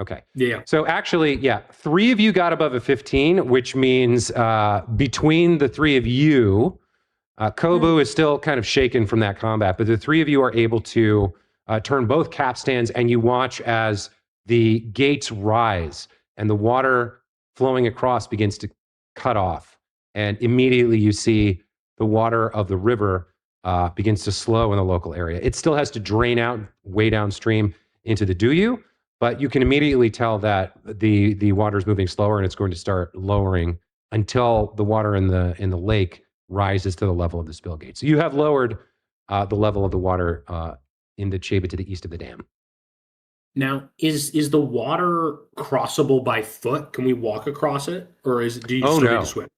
Okay. Yeah. So actually, 3 of you got above a 15, which means between the 3 of you, Kobu is still kind of shaken from that combat, but the 3 of you are able to turn both capstans, and you watch as the gates rise and the water flowing across begins to cut off. And immediately you see the water of the river begins to slow in the local area. It still has to drain out way downstream into the Duyu, but you can immediately tell that the water is moving slower, and it's going to start lowering until the water in the lake rises to the level of the spill gate. So you have lowered the level of the water in the Cheba to the east of the dam. Now, is the water crossable by foot? Can we walk across it, or do you still need to swim?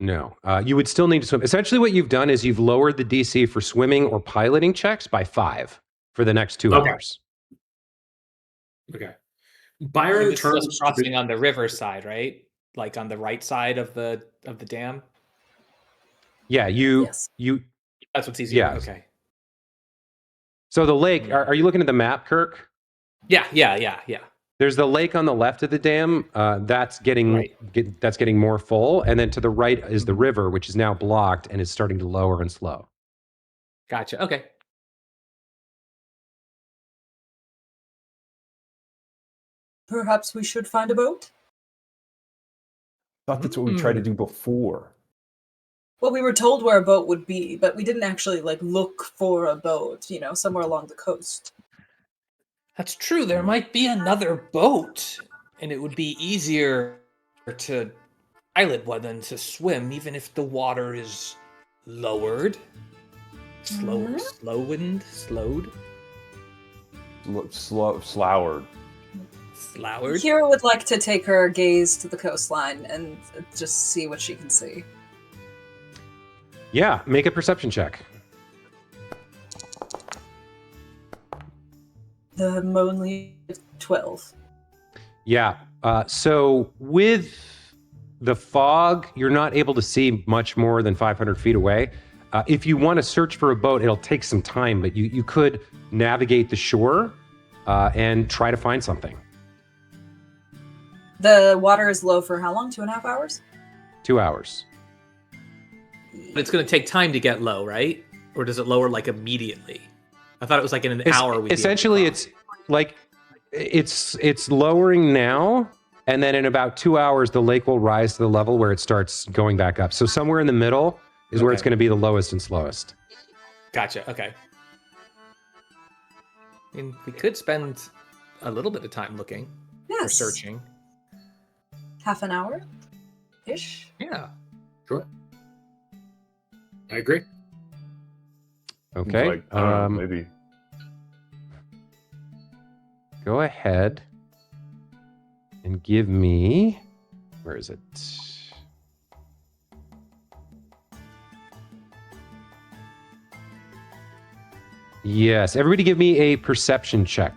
No, you would still need to swim. Essentially, what you've done is you've lowered the DC for swimming or piloting checks by 5 for the next 2 hours. Okay. Byron This turns is crossing on the river side, right? Like on the right side of the dam. Yeah, Yes. you. That's what's easier. Yes. Okay. So the lake. Are you looking at the map, Kirk? Yeah. There's the lake on the left of the dam. That's getting that's getting more full, and then to the right is the river, which is now blocked and is starting to lower and slow. Gotcha. Okay. Perhaps we should find a boat? Thought that's what we tried to do before. Well, we were told where a boat would be, but we didn't actually look for a boat, somewhere along the coast. That's true. There might be another boat, and it would be easier to pilot one than to swim, even if the water is lowered. Slowed. Slowered. Slowered. Kira would like to take her gaze to the coastline and just see what she can see. Yeah, make a perception check. The only 12. Yeah. So with the fog, you're not able to see much more than 500 feet away. If you want to search for a boat, it'll take some time, but you could navigate the shore and try to find something. The water is low for how long? 2.5 hours? 2 hours. But it's going to take time to get low, right? Or does it lower immediately? I thought it was in an hour. Essentially, it's it's lowering now, and then in about 2 hours, the lake will rise to the level where it starts going back up. So somewhere in the middle is where it's going to be the lowest and slowest. Gotcha. Okay. I mean, we could spend a little bit of time looking or searching. Half an hour-ish? Yeah. Sure. I agree. Okay. I don't know, maybe. Go ahead and give me. Where is it? Yes, everybody give me a perception check.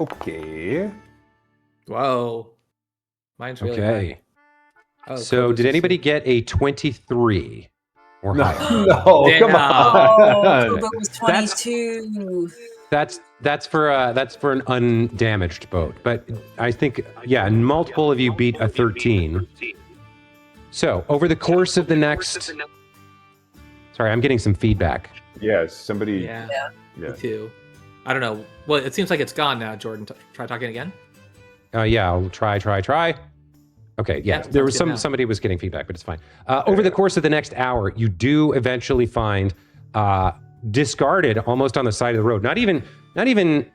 Okay. Whoa. Mine's really Okay. high. Oh, So, cool. did anybody get a 23 or higher? No, Damn. come on. Oh, Kobo was 22. That's for an undamaged boat. But I think multiple of you beat a 13. So, over the course of the next Sorry, I'm getting some feedback. Yes, somebody. Yeah. Yeah. Me too. I don't know. Well, it seems like it's gone now, Jordan. Try talking again. Yeah, I'll try. Okay, yeah, it's there was good now. somebody was getting feedback, but it's fine. Over the course of the next hour, you do eventually find discarded almost on the side of the road. Not even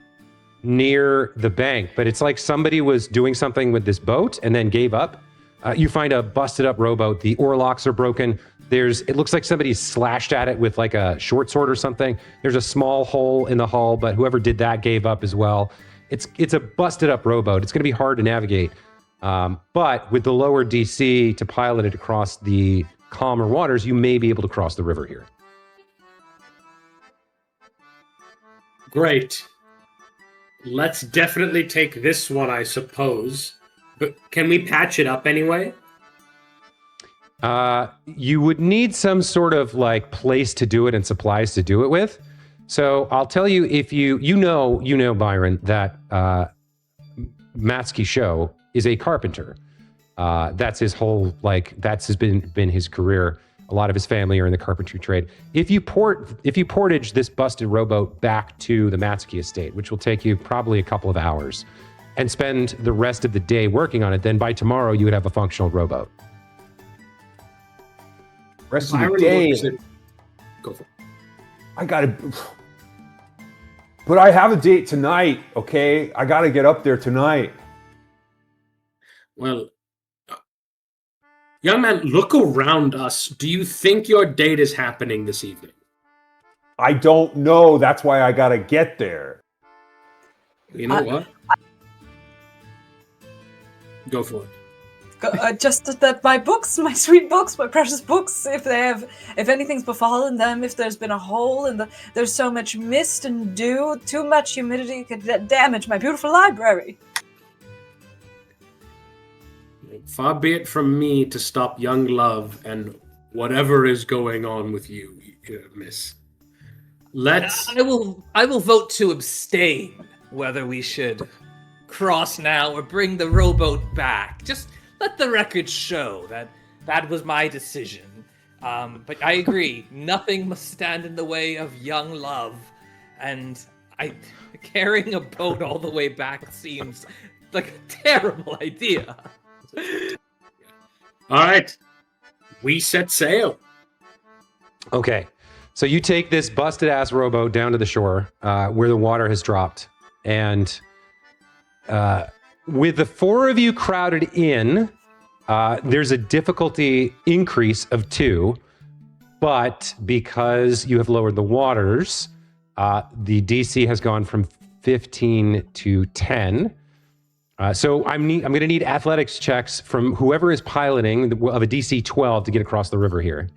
near the bank, but it's like somebody was doing something with this boat and then gave up. You find a busted up rowboat. The oar locks are broken. It looks like somebody slashed at it with like a short sword or something. There's a small hole in the hull, but whoever did that gave up as well. It's a busted up rowboat. It's going to be hard to navigate. But with the lower DC to pilot it across the calmer waters, you may be able to cross the river here. Great. Let's definitely take this one, I suppose. But can we patch it up anyway? You would need some sort of like place to do it and supplies to do it with. So I'll tell you, if you know Byron, that Matsky Show is a carpenter. That's his whole, that's been his career. A lot of his family are in the carpentry trade. If you portage this busted rowboat back to the Matsky estate, which will take you probably a couple of hours, and spend the rest of the day working on it, then by tomorrow you would have a functional rowboat. Rest of the Byron day. looks at- Go for it. I gotta. But I have a date tonight, okay? I gotta get up there tonight. Well, young man, look around us. Do you think your date is happening this evening? I don't know. That's why I gotta get there. You know what? Go for it. Just that my books, my sweet books, my precious books, if anything's befallen them, if there's been a hole in there's so much mist and dew, too much humidity could damage my beautiful library. Far be it from me to stop young love and whatever is going on with you, miss. I will vote to abstain whether we should cross now or bring the rowboat back. Just let the record show that was my decision. But I agree, nothing must stand in the way of young love, and carrying a boat all the way back seems like a terrible idea. All right, we set sail. Okay, so you take this busted ass rowboat down to the shore where the water has dropped, and with the four of you crowded in, there's a difficulty increase of 2, but because you have lowered the waters, the DC has gone from 15 to 10. So I'm going to need athletics checks from whoever is piloting of a DC 12 to get across the river here.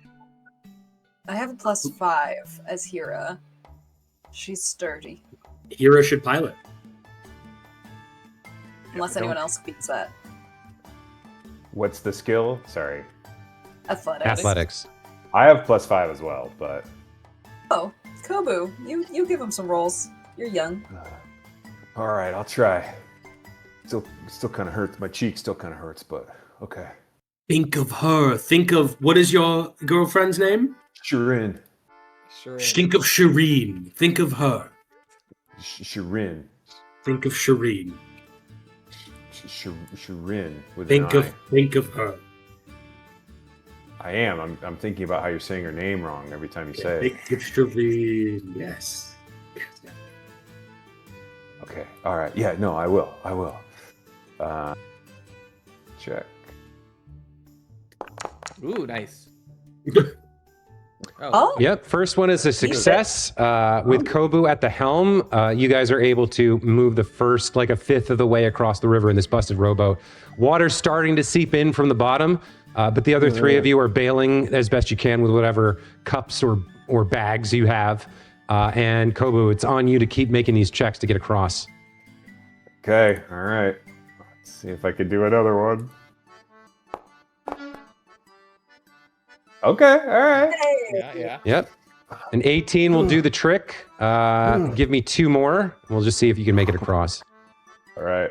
I have a +5 as Hira. She's sturdy. Hero should pilot. Unless anyone else beats that. What's the skill? Sorry. Athletics. I have +5 as well, but. Oh, Kobu, you give him some rolls. You're young. All right, I'll try. Still kind of hurts. My cheek still kind of hurts, but okay. Think of her. Think of, what is your girlfriend's name? Shirin. Think of Shireen. Think of her. Shirin. Think of Shireen. Shirin with Think an I. of her. I am. I'm thinking about how you're saying her name wrong every time you say it. Think of Shireen. Yes. Okay. All right. Yeah. No, I will. Check. Ooh, nice. Oh. Yep, first one is a success. With Kobu at the helm, you guys are able to move the first, like a fifth of the way across the river in this busted rowboat. Water's starting to seep in from the bottom, but the other 3 of you are bailing as best you can with whatever cups or bags you have. And Kobu, it's on you to keep making these checks to get across. Okay. All right. Let's see if I can do another one. Okay. All right. Yeah. Yep. An 18 will do the trick. Give me 2 more. We'll just see if you can make it across. All right.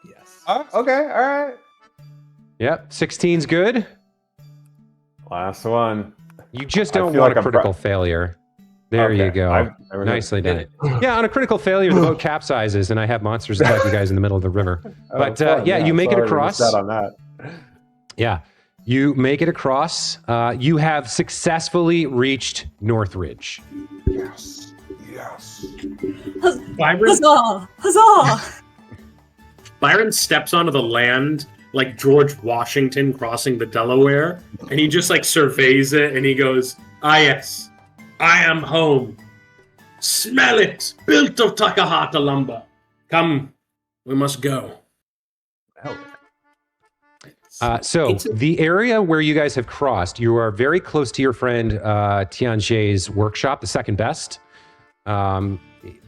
Yes. Okay. All right. Yep, 16's good. Last one. You just I don't feel want like a I'm critical failure. There you Okay. go. never Nicely done. Yeah, on a critical failure, the boat capsizes, and I have monsters attack you guys in the middle of the river. But you make it across. On that. Yeah, you make it across. You have successfully reached Northridge. Yes. Byron, Huzzah! Huzzah! Byron steps onto the land like George Washington crossing the Delaware, and he just like surveys it and he goes, "Ah yes, I am home. Smell it, built of Takahata lumber. Come, we must go." The area where you guys have crossed, you are very close to your friend Tianjie's workshop, the second best.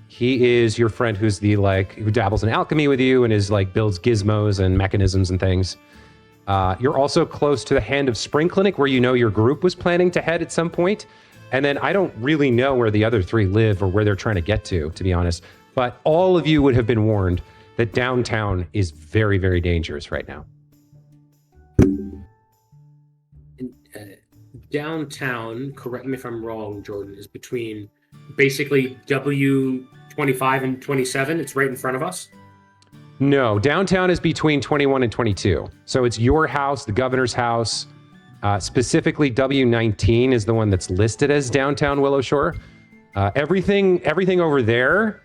He is your friend who's who dabbles in alchemy with you and is builds gizmos and mechanisms and things. You're also close to the Hand of Spring Clinic, where you know your group was planning to head at some point. And then I don't really know where the other three live or where they're trying to get to be honest. But all of you would have been warned that downtown is very, very dangerous right now. Downtown, correct me if I'm wrong, Jordan, is between basically W25 and 27. It's right in front of us. No, downtown is between 21 and 22. So it's your house, the governor's house. Specifically, W19 is the one that's listed as downtown Willow Shore. Everything over there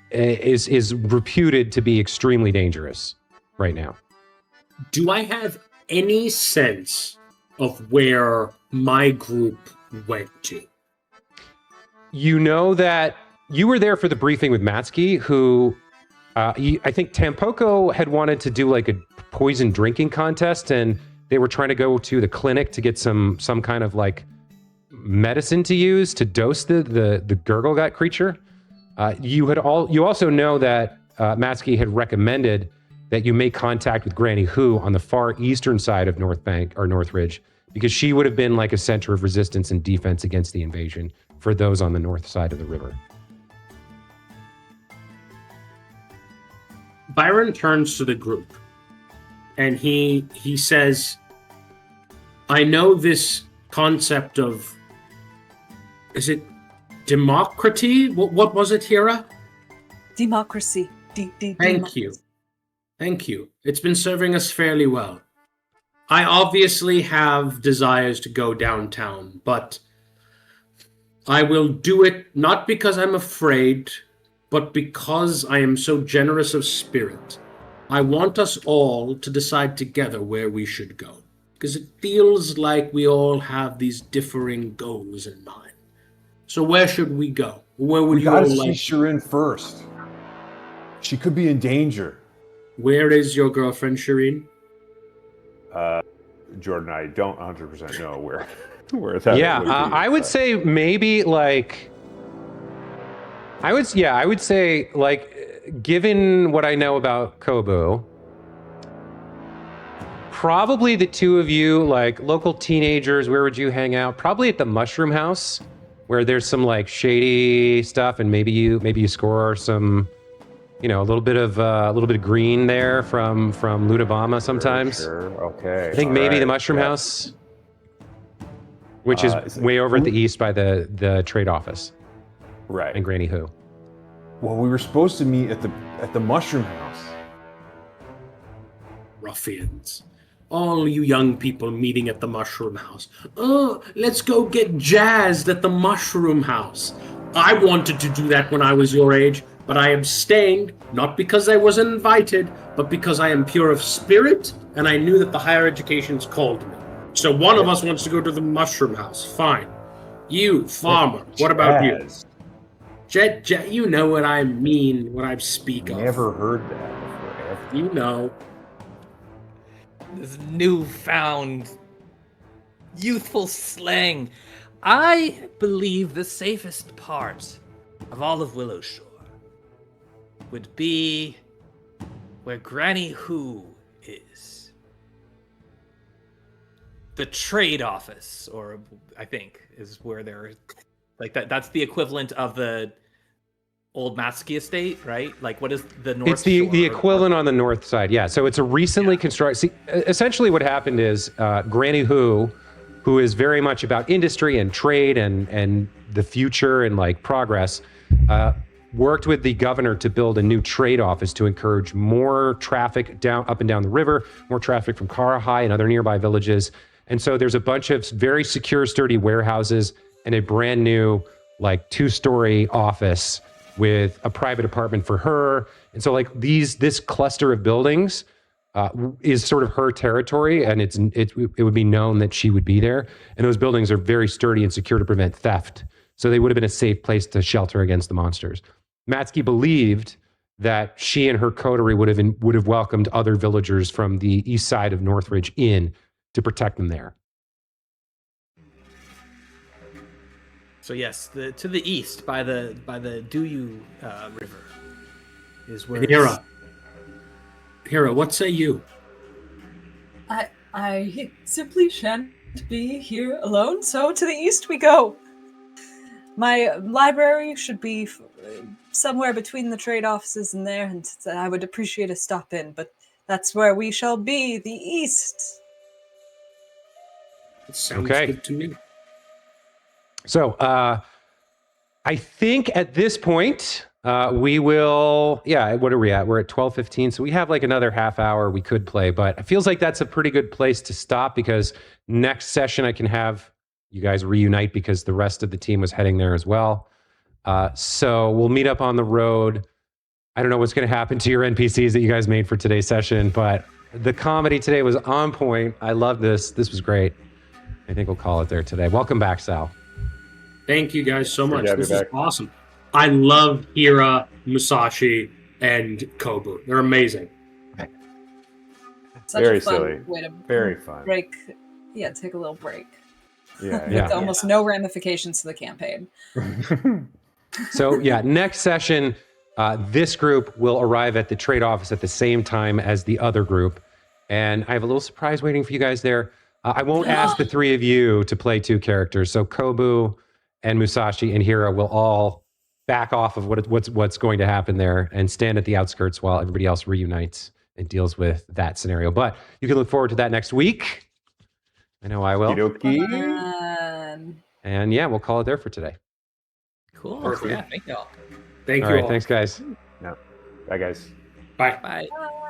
is reputed to be extremely dangerous right now. Do I have any sense of where my group went to? You know that you were there for the briefing with Matsky, who I think Tampoco had wanted to do a poison drinking contest, and they were trying to go to the clinic to get some kind of medicine to use to dose the gurgle gut creature. You also know that Matsky had recommended that you make contact with Granny Hu on the far eastern side of North Bank or North Ridge, because she would have been a center of resistance and defense against the invasion for those on the north side of the river. Byron turns to the group and he says, "I know this concept of, is it democracy? What was it, Hira?" Democracy. Thank you. It's been serving us fairly well. I obviously have desires to go downtown, but I will do it not because I'm afraid, but because I am so generous of spirit. I want us all to decide together where we should go, because it feels like we all have these differing goals in mind. So where should we go? Where would you all gotta like? see Shireen first. She could be in danger. Where is your girlfriend, Shireen? Jordan, I don't 100% know where that. Yeah, would be, I would say maybe I would say given what I know about Kobu, probably the two of you, local teenagers, where would you hang out? Probably at the Mushroom House, where there's some shady stuff, and maybe you score some, a little bit of green there from Ludabama sometimes. Sure. Okay. I think maybe the Mushroom House, which is way over at the east by the trade office. Right. And Granny Hu. Well, we were supposed to meet at the Mushroom House. Ruffians. All you young people meeting at the Mushroom House. Oh, let's go get jazzed at the Mushroom House. I wanted to do that when I was your age, but I abstained, not because I wasn't invited, but because I am pure of spirit, and I knew that the higher educations called me. So one of us wants to go to the Mushroom House. Fine. You, farmer, what about you? Jet, you know what I mean, what I speak of. Never heard that before. You know. This newfound youthful slang. I believe the safest part of all of Willow Shore would be where Granny Hu is. The trade office, or I think, is where they're that's the equivalent of the old Matsky estate, right? What is the North It's the Shore? equivalent on the north side, yeah. So it's a recently constructed. See, essentially, what happened is Granny Hu is very much about industry and trade and the future and progress, worked with the governor to build a new trade office to encourage more traffic up and down the river, more traffic from Karahai and other nearby villages. And so there's a bunch of very secure, sturdy warehouses and a brand new 2-story office with a private apartment for her. And so like this cluster of buildings is sort of her territory, and it would be known that she would be there. And those buildings are very sturdy and secure to prevent theft. So they would have been a safe place to shelter against the monsters. Matsky believed that she and her coterie would have welcomed other villagers from the east side of Northridge in to protect them there. So yes, to the east by the Duyu River is where. Hira, what say you? I simply shan't be here alone, so to the east we go. My library should be somewhere between the trade offices and there, and I would appreciate a stop in, but that's where we shall be, the east. It sounds Okay. good to me. So I think at this point we will, what are we at? We're at 12:15, so we have like another half hour we could play, but it feels like that's a pretty good place to stop, because next session I can have you guys reunite because the rest of the team was heading there as well. So we'll meet up on the road. I don't know what's going to happen to your NPCs that you guys made for today's session, but the comedy today was on point. I love this. This was great. I think we'll call it there today. Welcome back, Sal. Thank you guys so much. to have you This is back. awesome. I love Hira, Musashi, and Kobu. They're amazing. Such Very a fun silly. way to Very fun. break. Yeah, take a little break. Yeah. Yeah. With almost no ramifications to the campaign. So yeah, next session, this group will arrive at the trade office at the same time as the other group. And I have a little surprise waiting for you guys there. I won't ask the three of you to play two characters. So Kobu and Musashi and Hira will all back off of what's going to happen there and stand at the outskirts while everybody else reunites and deals with that scenario. But you can look forward to that next week. I know I will. Okie-dokie. And yeah, we'll call it there for today. Cool. Perfect. Yeah, thank y'all. Thank All you right, all. thanks guys. Bye, guys. Bye. Bye. Bye.